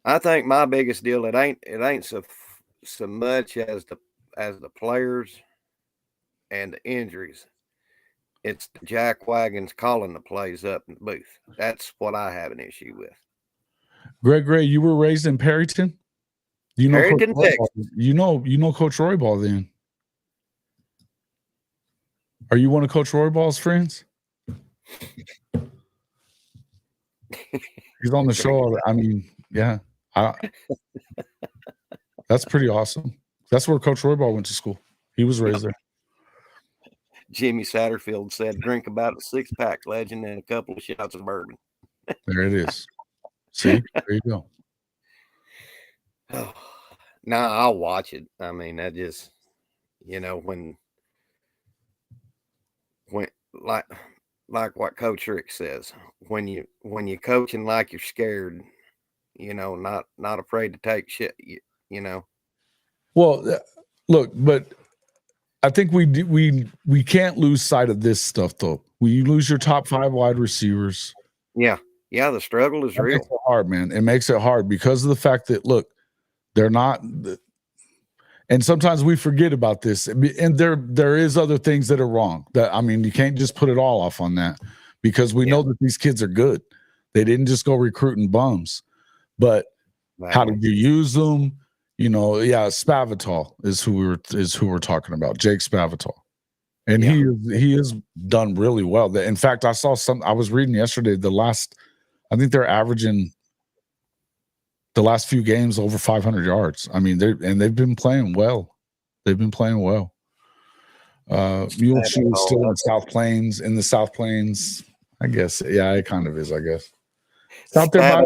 I think my biggest deal it ain't so much as the players and the injuries. It's the jack wagons calling the plays up in the booth. That's what I have an issue with. Greg Ray, you were raised in Perryton? You know Perryton, Texas. You know Coach Roybal then. Are you one of Coach Roybal's friends? He's on the show. Yeah. That's pretty awesome. That's where Coach Roybal went to school. He was raised there. Jimmy Satterfield said, "Drink about a 6-pack, legend, and a couple of shots of bourbon." There it is. See, there you go. Oh, no, I'll watch it. I mean, that just, when like what Coach Rick says, when you coaching like you're scared, not afraid to take shit, Well, look, but I think we can't lose sight of this stuff though. You lose your top 5 wide receivers. Yeah, the struggle is real. Makes it hard, man. It makes it hard because of the fact that look, they're not. And sometimes we forget about this, and there is other things that are wrong. You can't just put it all off on that because we know that these kids are good. They didn't just go recruiting bums, but how did you use them? Spavital is who we're talking about, Jake Spavital, and he has done really well. In fact, I was reading yesterday I think they're averaging the last few games over 500 yards. They've been playing well. Muleshoe is still in the South Plains. I guess. Yeah, it kind of is, I guess. It's out there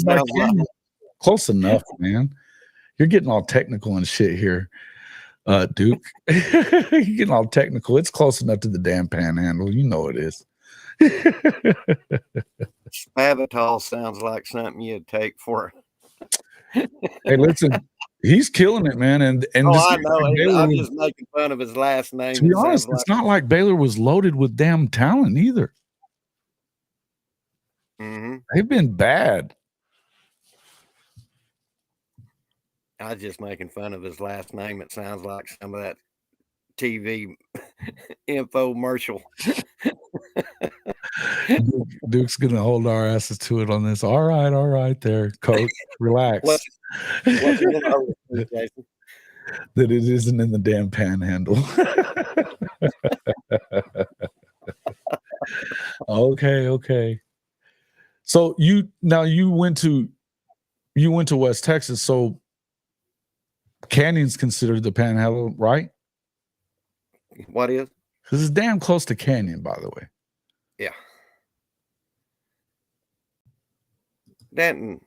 by Canyon. Close enough, man. You're getting all technical and shit here, Duke. You're getting all technical. It's close enough to the damn Panhandle. You know it is. Spavital sounds like something you'd take for. Hey, listen, he's killing it, man. And I know. I'm just making fun of his last name. To be honest, it's not like Baylor was loaded with damn talent either. Mm-hmm. They've been bad. I was just making fun of his last name. It sounds like some of that TV infomercial. Duke's gonna hold our asses to it on this. All right, there, Coach. Relax. That it isn't in the damn Panhandle. Okay. So you went to West Texas, so Canyon's considered the Panhandle, right? What is? Because it's damn close to Canyon, by the way. Yeah. Denton.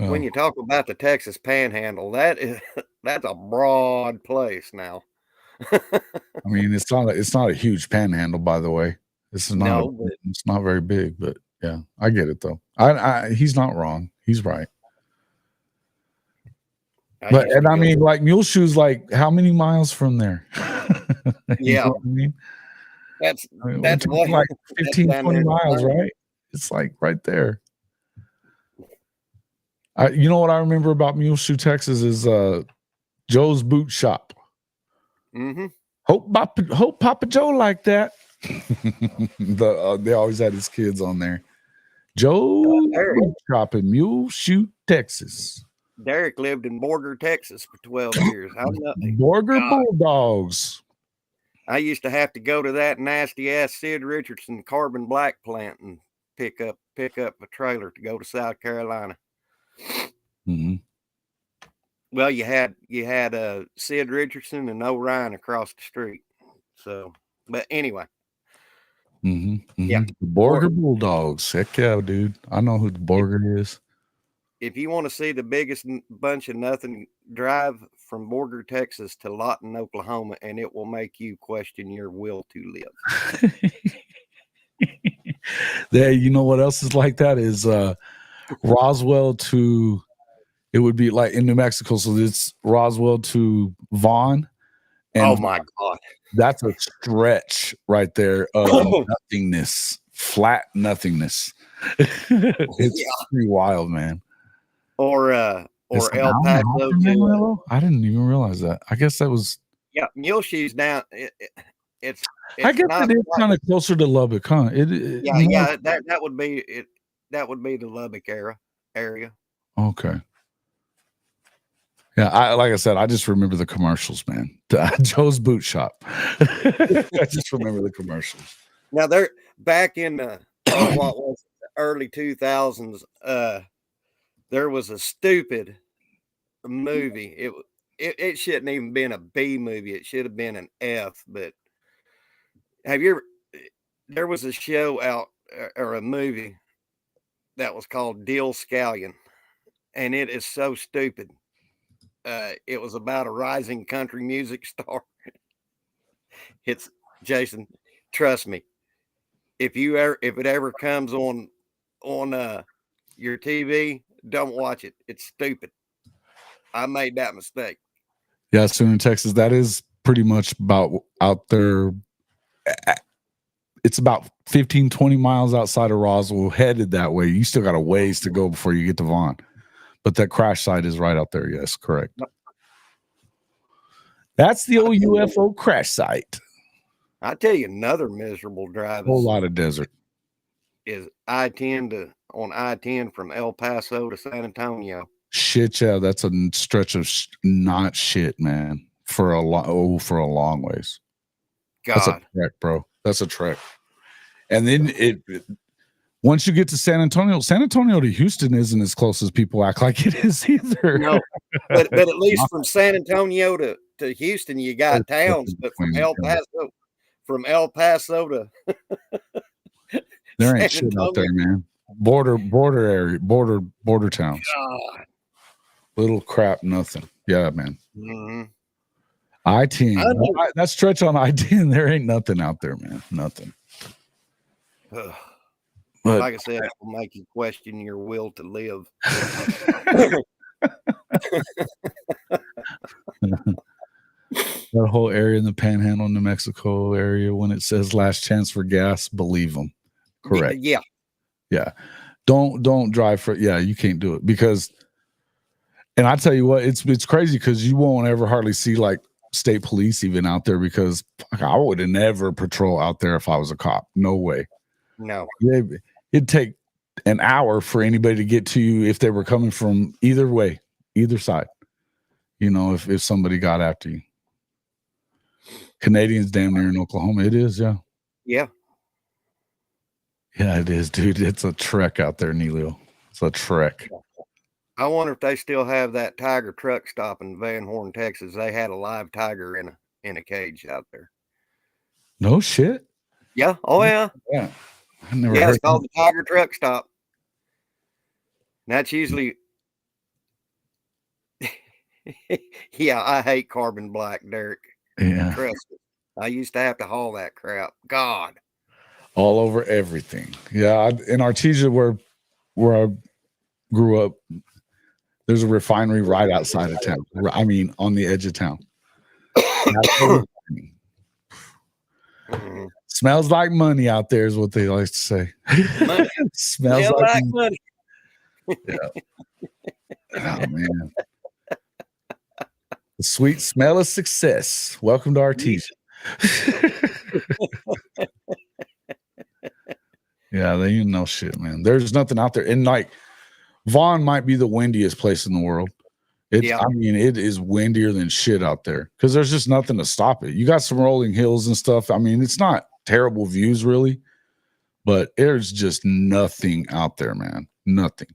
when you talk about the Texas Panhandle, that's a broad place now. I mean, it's not a huge panhandle, by the way. It's not very big, but yeah, I get it though. He's not wrong. He's right. I mean, like Muleshoe's like how many miles from there? You know what I mean? That's like 15, 20 miles, right? It's like right there. You know what I remember about Muleshoe, Texas is Joe's Boot Shop. Mm-hmm. Hope Papa Joe like that. They always had his kids on there. Joe's Boot Shop in Muleshoe, Texas. Derek lived in Borger, Texas for 12 years. Borger Bulldogs. I used to have to go to that nasty ass Sid Richardson carbon black plant and pick up a trailer to go to South Carolina. Mm-hmm. Well, you had Sid Richardson and O'Ryan across the street. So, but anyway. Mm-hmm. Mm-hmm. Yeah. The Borger Bulldogs. Heck yeah, dude. I know who the Borger is. If you want to see the biggest bunch of nothing, drive from Borger, Texas to Lawton, Oklahoma, and it will make you question your will to live. There, you know what else is like that is Roswell to, it would be like in New Mexico. So it's Roswell to Vaughn. And oh my God. That's a stretch right there of nothingness, flat nothingness. It's pretty wild, man. Or El Paso to, I didn't even realize that. I guess that was Muleshoe's down. It's I guess it is kind of closer to Lubbock, huh? That would be it. That would be the Lubbock area. Okay. Yeah, like I said, I just remember the commercials, man. Joe's Boot Shop. I just remember the commercials. Now they're back in the what was it, the early 2000s. There was a stupid movie. It shouldn't even been a B movie. It should have been an F. But there was a show out or a movie that was called Dill Scallion, and it is so stupid. It was about a rising country music star. It's Jason. Trust me. If it ever comes on your TV, don't watch it. It's stupid. I made that mistake. Yeah, so in Texas, that is pretty much about out there. It's about 15, 20 miles outside of Roswell, headed that way. You still got a ways to go before you get to Vaughn. But that crash site is right out there. Yes, correct. That's the old UFO crash site. I tell you, another miserable drive. A whole lot of desert. Is on I-10 from El Paso to San Antonio. Shit, yeah, that's a stretch of not shit, man. For a long ways. God, that's a trek, bro. That's a trek. And then once you get to San Antonio to Houston isn't as close as people act like it is either. No, but at least from San Antonio to Houston, you got towns. But from El Paso to there ain't shit out there, man. Border area, border towns. God. Little crap, nothing. Yeah, man. Mm-hmm. I-10. That stretch on I-10, there ain't nothing out there, man. Nothing. But like I said, it will make you question your will to live. That whole area in the Panhandle, New Mexico area, when it says last chance for gas, believe them. Correct. Yeah. Don't drive for. Yeah, you can't do it because. And I tell you what, it's crazy because you won't ever hardly see like state police even out there because I would have never patrol out there if I was a cop. No way. No. It'd take an hour for anybody to get to you if they were coming from either way, either side. You know, if somebody got after you. Canadians damn near in Oklahoma. It is, yeah. Yeah. Yeah, it is, dude. It's a trek out there, Neilio. It's a trek. I wonder if they still have that Tiger truck stop in Van Horn, Texas. They had a live tiger in a cage out there. No shit. Yeah. Oh yeah. Yeah. I never heard it's called the Tiger truck stop. And that's usually Yeah, I hate carbon black, Derek. Yeah, Trust me. I used to have to haul that crap. God. all over everything. Yeah, in Artesia, where I grew up, there's a refinery right outside of town. I mean, on the edge of town. Mhm. Smells like money out there is what they like to say. Money. Smells Smell like like money. money. Oh man. The sweet smell of success. Welcome to Artesia. Yeah, they ain't no shit, man. There's nothing out there. And like Vaughn might be the windiest place in the world. Yeah. I mean, it is windier than shit out there because there's just nothing to stop it. You got some rolling hills and stuff. I mean, it's not terrible views really, but there's just nothing out there, man. Nothing.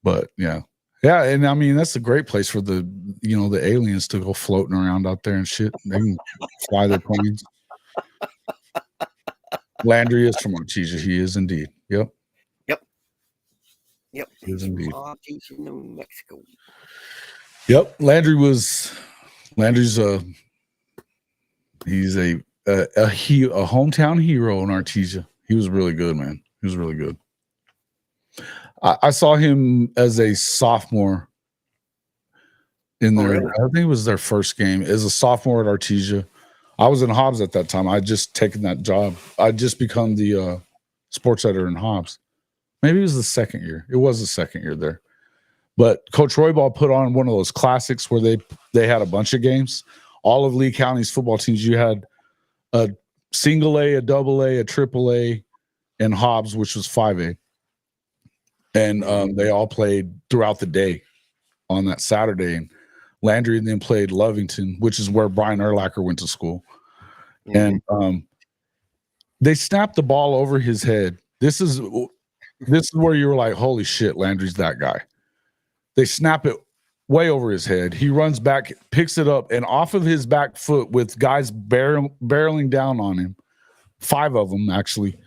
But yeah. Yeah, and I mean that's a great place for the aliens to go floating around out there and shit. They can fly their planes. Landry is from Artesia. He is indeed. Yep. Yep. He is indeed. Artesia, New Mexico. Yep. Landry's he's a hometown hero in Artesia. He was really good, man. He was really good. I saw him as a sophomore in their, really? I think it was their first game as a sophomore at Artesia. I was in Hobbs at that time. I'd just taken that job. I'd just become the sports editor in Hobbs. Maybe it was the second year. It was the second year there. But Coach Roybal put on one of those classics where they had a bunch of games. All of Lee County's football teams, you had a single A, a double A, a triple A, and Hobbs, which was 5A. And they all played throughout the day on that Saturday. And Landry then played Lovington, which is where Brian Urlacher went to school. Mhm. And they snapped the ball over his head. This is where you were like, holy shit, Landry's that guy. They snap it way over his head. He runs back, picks it up, and off of his back foot with guys barreling down on him, 5 of them actually,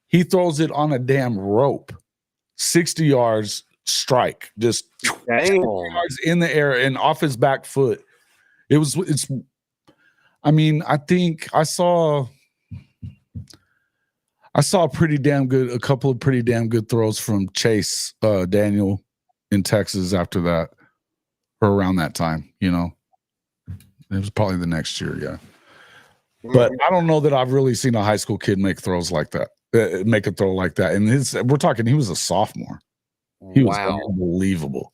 he throws it on a damn rope, 60 yards strike, just 60 yards in the air and off his back foot. I mean, I think I saw a couple of pretty damn good throws from Chase Daniel in Texas after that, or around that time, it was probably the next year. Yeah. But I don't know that I've really seen a high school kid make throws like that, make a throw like that. And we're talking, he was a sophomore. He was unbelievable.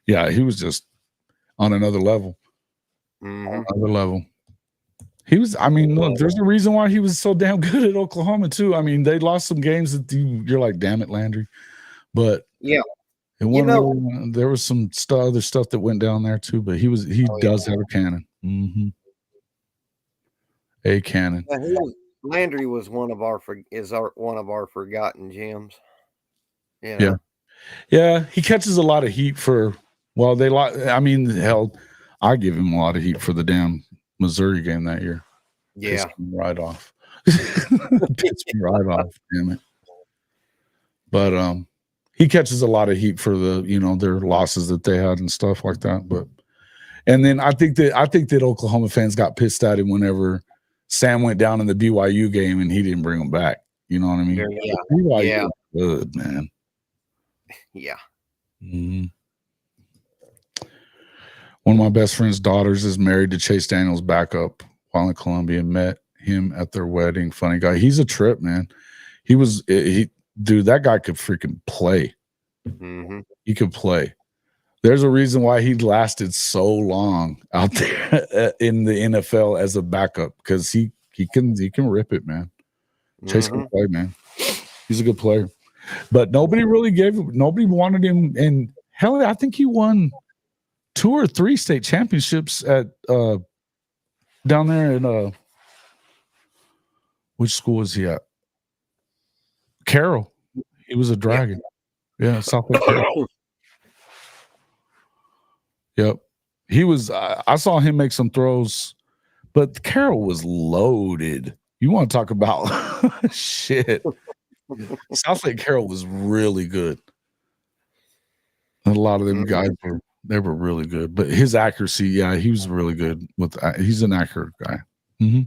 Yeah. He was just on another level. Another level. He was, I mean, look, there's a reason why he was so damn good at Oklahoma too. I mean, they lost some games that you're like, damn it, Landry. But yeah, there was some other stuff that went down there too. But he does have a cannon. Mm-hmm. A cannon. Landry was one of our forgotten gems. Yeah. Yeah, he catches a lot of heat for. Well, I mean, hell, I give him a lot of heat for the damn Missouri game that year. Yeah. Pissed me right off. Pissed me right off, damn it. But he catches a lot of heat for the, their losses that they had and stuff like that. But and then I think that Oklahoma fans got pissed at him whenever Sam went down in the BYU game and he didn't bring him back. You know what I mean? Yeah. BYU was good, man. Yeah. Mm-hmm. One of my best friend's daughters is married to Chase Daniels' backup while in Columbia. Met him at their wedding. Funny guy. He's a trip, man. Dude, that guy could freaking play. Mm-hmm. He could play. There's a reason why he lasted so long out there in the NFL as a backup, because he can rip it, man. Chase can play, man. He's a good player. But nobody wanted him. And hell, I think he won 2 or 3 state championships at down there in which school was he at? Carroll. He was a Dragon. Yeah, South Lake Carroll. Yep. He was I saw him make some throws, but Carroll was loaded. You want to talk about shit. South Lake Carroll was really good. And a lot of them guys were They were really good, but his accuracy, yeah, he was really good with. He's an accurate guy. Mm-hmm.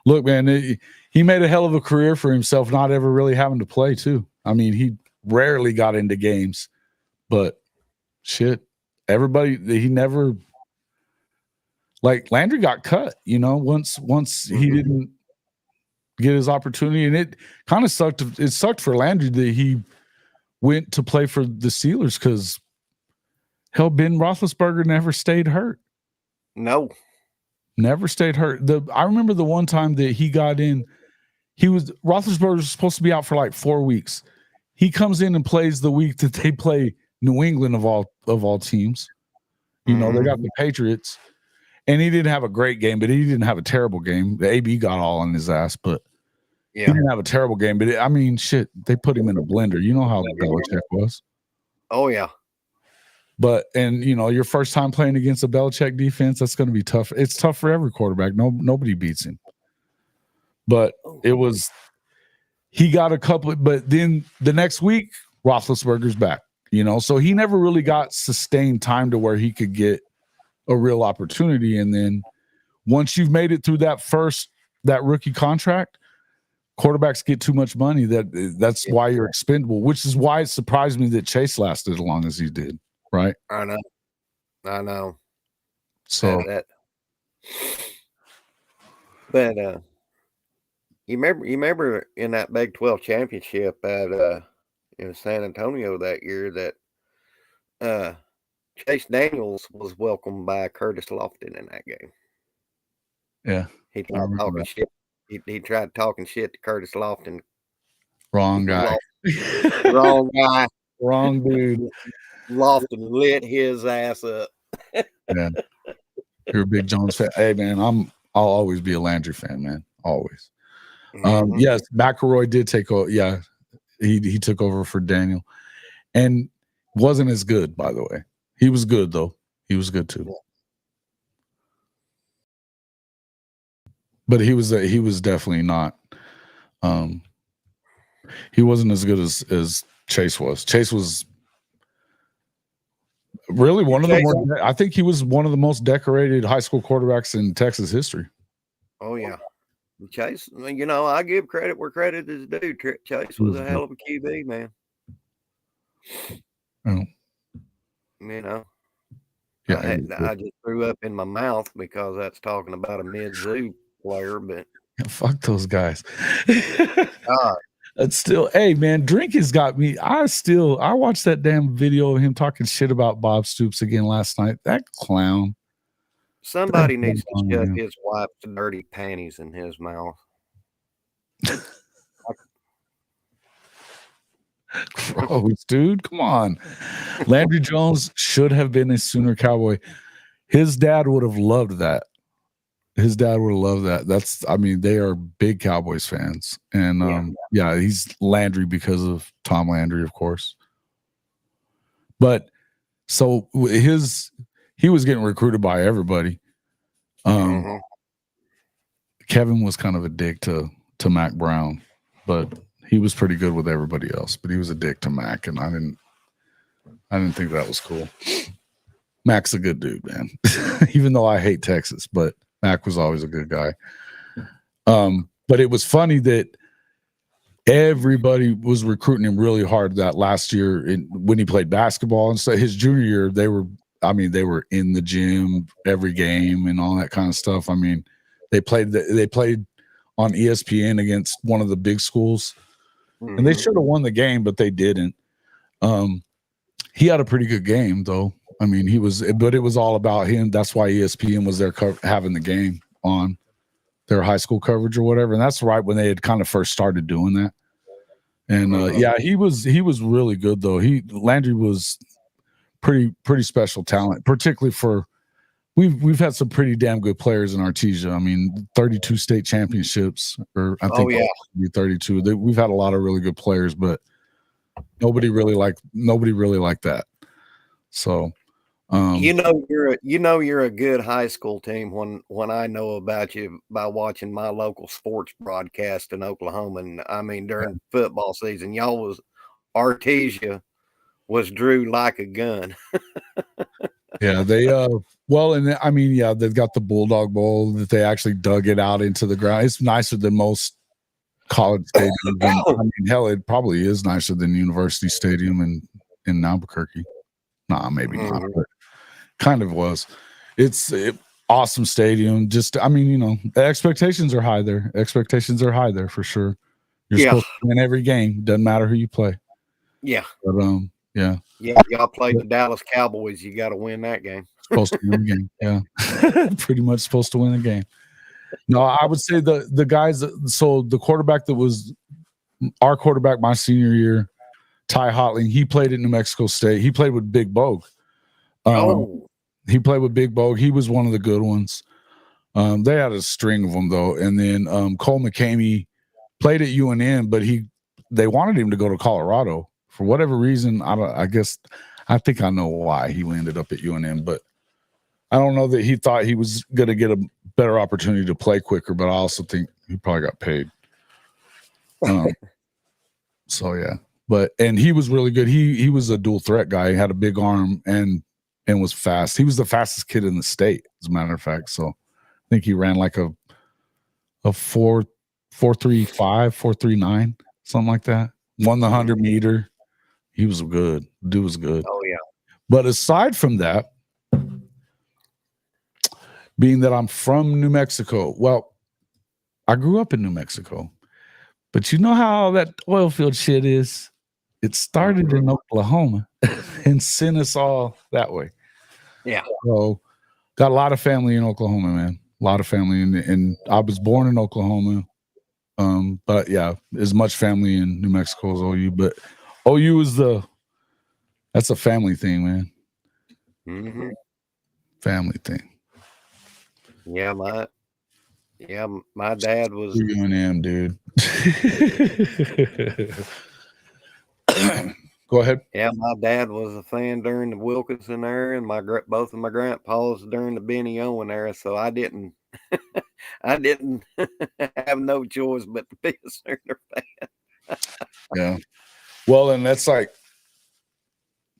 Look, man, he made a hell of a career for himself, not ever really having to play. Too. I mean, he rarely got into games, but shit, everybody he never. Like Landry got cut, once he didn't get his opportunity, and it kind of sucked. It sucked for Landry that he went to play for the Steelers because hell, Ben Roethlisberger never stayed hurt. No, never stayed hurt. I remember the one time that he got in. Roethlisberger was supposed to be out for like 4 weeks. He comes in and plays the week that they play New England of all teams. They got the Patriots. And he didn't have a great game, but he didn't have a terrible game. The AB got all on his ass, but he didn't have a terrible game. But shit, they put him in a blender. You know how Belichick was. Oh yeah. But your first time playing against a Belichick defense, that's going to be tough. It's tough for every quarterback. Nobody beats him. But he got a couple. But then the next week, Roethlisberger's back. So he never really got sustained time to where he could get a real opportunity. And then once you've made it through that rookie contract, quarterbacks get too much money. That's why you're expendable, which is why it surprised me that Chase lasted as long as he did. Right. I know. So but you remember in that Big 12 championship at in San Antonio that year that Chase Daniels was welcomed by Curtis Lofton in that game. Yeah. He tried talking shit. He tried talking shit to Curtis Lofton. Wrong guy. Wrong guy. Wrong dude. Lofton lit his ass up. Yeah. You're a big Jones fan. Hey man, I'll always be a Landry fan, man. Always. Yes, McElroy did take over. Yeah, he took over for Daniel. And wasn't as good, by the way. He was good though. He was good too. But he was definitely not. He wasn't as good as Chase was. Chase was really one of the more. I think he was one of the most decorated high school quarterbacks in Texas history. Oh yeah, Chase. I give credit where credit is due. Chase was a hell of a QB, man. Oh. Yeah, I just threw up in my mouth because that's talking about a mid-zoo player, but fuck those guys. It's still, hey man, drink has got me. I watched that damn video of him talking shit about Bob Stoops again last night. That clown. Somebody needs to shove his wife's dirty panties in his mouth. Gross, dude. Come on. Landry Jones should have been a Sooner Cowboy. His dad would have loved that. They are big Cowboys fans. And he's Landry because of Tom Landry, of course. But so he was getting recruited by everybody. Kevin was kind of a dick to Mac Brown, but he was pretty good with everybody else. But he was a dick to Mac, and I didn't think that was cool. Mac's a good dude, man. Even though I hate Texas, but Mac was always a good guy. But it was funny that everybody was recruiting him really hard that last year when he played basketball. And so his junior year, they were in the gym every game and all that kind of stuff. I mean, they played on ESPN against one of the big schools, and they should have won the game, but they didn't. He had a pretty good game though. I mean, but it was all about him. That's why ESPN was there having the game on their high school coverage or whatever. And that's right when they had kind of first started doing that. And he was really good though. Landry was pretty special talent, particularly for we've had some pretty damn good players in Artesia. I mean, 32 state championships, or I think 32. We've had a lot of really good players, but nobody really liked that. So you're a good high school team when I know about you by watching my local sports broadcast in Oklahoma. And I mean, during football season, Artesia was Drew like a gun. Yeah, they well, and I mean, yeah, they've got the Bulldog Bowl that they actually dug it out into the ground. It's nicer than most college stadiums. And, I mean, hell, it probably is nicer than University Stadium in Albuquerque. Nah, maybe not, but kind of was. It's awesome stadium. Just, I mean, the expectations are high there. Expectations are high there for sure. You're supposed to win every game. Doesn't matter who you play. Yeah. But yeah. Yeah, y'all played the Dallas Cowboys. You got to win that game. Supposed to win the game. Yeah. Pretty much supposed to win the game. No, I would say the guys. So the quarterback that was our quarterback my senior year, Ty Hotling, he played at New Mexico State. He played with Big Bogue. He played with Big Bogue. He was one of the good ones. They had a string of them though. And then Cole McCamey played at UNM, but they wanted him to go to Colorado for whatever reason. I think I know why he ended up at UNM, but I don't know that he thought he was going to get a better opportunity to play quicker, but I also think he probably got paid. So yeah, and he was really good. He was a dual threat guy. He had a big arm and was fast. He was the fastest kid in the state, as a matter of fact. So I think he ran like a 4.35, 4.39, something like that. Won the 100-meter. He was good. Dude was good. Oh yeah. But aside from that, being that I'm from New Mexico, well, I grew up in New Mexico, but you know how all that oil field shit is? It started in Oklahoma and sent us all that way. Yeah. So got a lot of family in Oklahoma, man. A lot of family. And I was born in Oklahoma. But yeah, as much family in New Mexico as OU. But OU is that's a family thing, man. Mm-hmm. Family thing. Yeah, my dad was UNM, dude. Go ahead. Yeah, my dad was a fan during the Wilkinson era, and both of my grandpas during the Benny Owen era. So I didn't have no choice but to be a Sooner fan. Yeah. Well, and that's like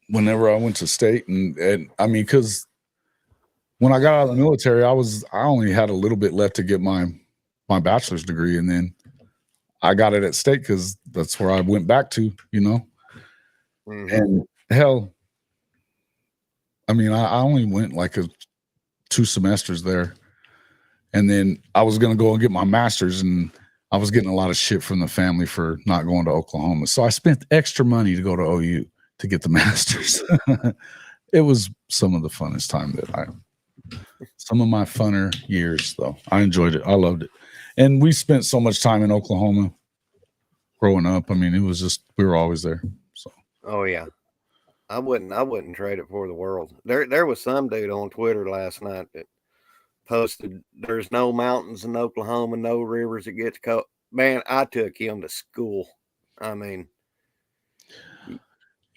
whenever I went to state, and I mean, because when I got out of the military, I only had a little bit left to get my bachelor's degree, and then I got it at state because that's where I went back to, Mm-hmm. And hell, I mean, I only went like 2 semesters there, and then I was gonna go and get my master's, and I was getting a lot of shit from the family for not going to Oklahoma, so I spent extra money to go to OU to get the master's. It was some of the funnest time some of my funner years, though. I enjoyed it. I loved it. And we spent so much time in Oklahoma growing up. I mean, it was just, we were always there. So. Oh yeah. I wouldn't trade it for the world. There was some dude on Twitter last night that posted, "There's no mountains in Oklahoma, no rivers that get cold." Man, I took him to school. I mean,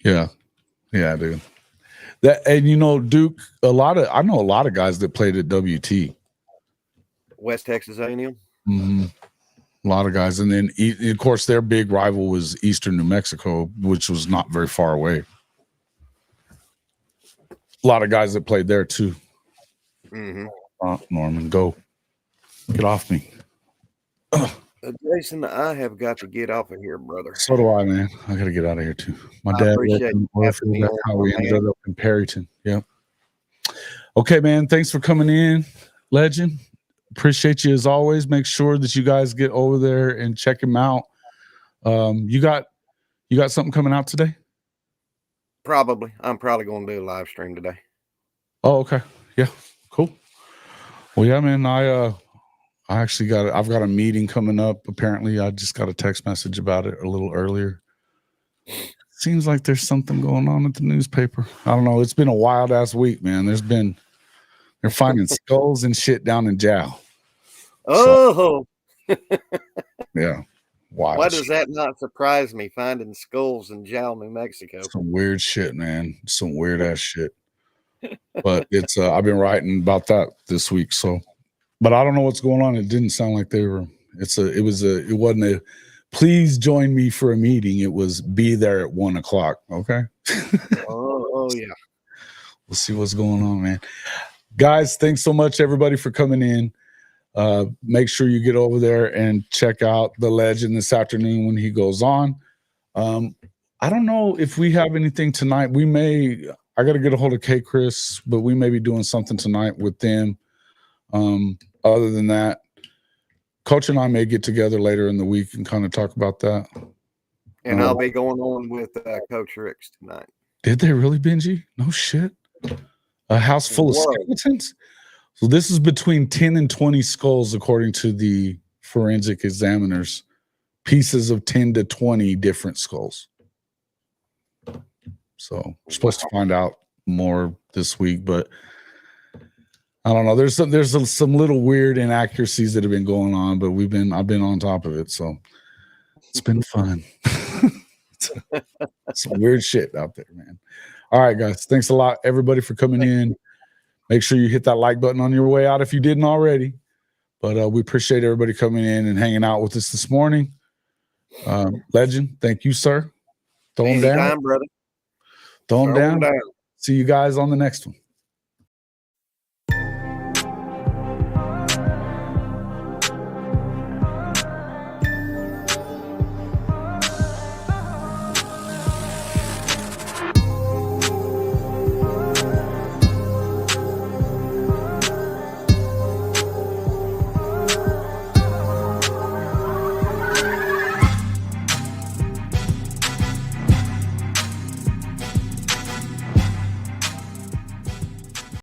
yeah, dude. That, and Duke. I know a lot of guys that played at WT, West Texas A&M. Mm-hmm. A lot of guys, and then of course their big rival was Eastern New Mexico, which was not very far away. A lot of guys that played there too. Mm-hmm. Norman, go get off me. Jason, I have got to get off of here, brother. So do I, man. I got to get out of here too. My dad worked in the oil field. That's how we ended up in Perryton. Yep. Okay, man. Thanks for coming in, legend. Appreciate you as always. Make sure that you guys get over there and check him out. You got something coming out today? Probably. I'm probably going to do a live stream today. Oh, okay. Yeah. Cool. Well, yeah, man. I've got a meeting coming up. Apparently, I just got a text message about it a little earlier. Seems like there's something going on at the newspaper. I don't know. It's been a wild ass week, man. They're finding skulls and shit down in Jow. Oh, so, yeah. Wild. Why does that not surprise me? Finding skulls in Jow, New Mexico. Some weird shit, man. Some weird ass shit. But it's I've been writing about that this week, so. But I don't know what's going on. It didn't sound like they were. It wasn't a. Please join me for a meeting. It was be there at 1:00. Okay. Oh yeah. We'll see what's going on, man. Guys, thanks so much, everybody, for coming in. Make sure you get over there and check out the legend this afternoon when he goes on. I don't know if we have anything tonight. I got to get a hold of K Chris, but we may be doing something tonight with them. Other than that, Coach and I may get together later in the week and kind of talk about that. And I'll be going on with Coach Ricks tonight. Did they really, Benji? No shit. A house full of skeletons? So this is between 10 and 20 skulls, according to the forensic examiners. Pieces of 10 to 20 different skulls. So we're supposed to find out more this week, but I don't know. There's some little weird inaccuracies that have been going on, but I've been on top of it, so it's been fun. Some weird shit out there, man. All right, guys. Thanks a lot, everybody, for coming in. Make sure you hit that like button on your way out if you didn't already. But we appreciate everybody coming in and hanging out with us this morning. Legend, thank you, sir. Throw them down, brother. Throw them down. See you guys on the next one.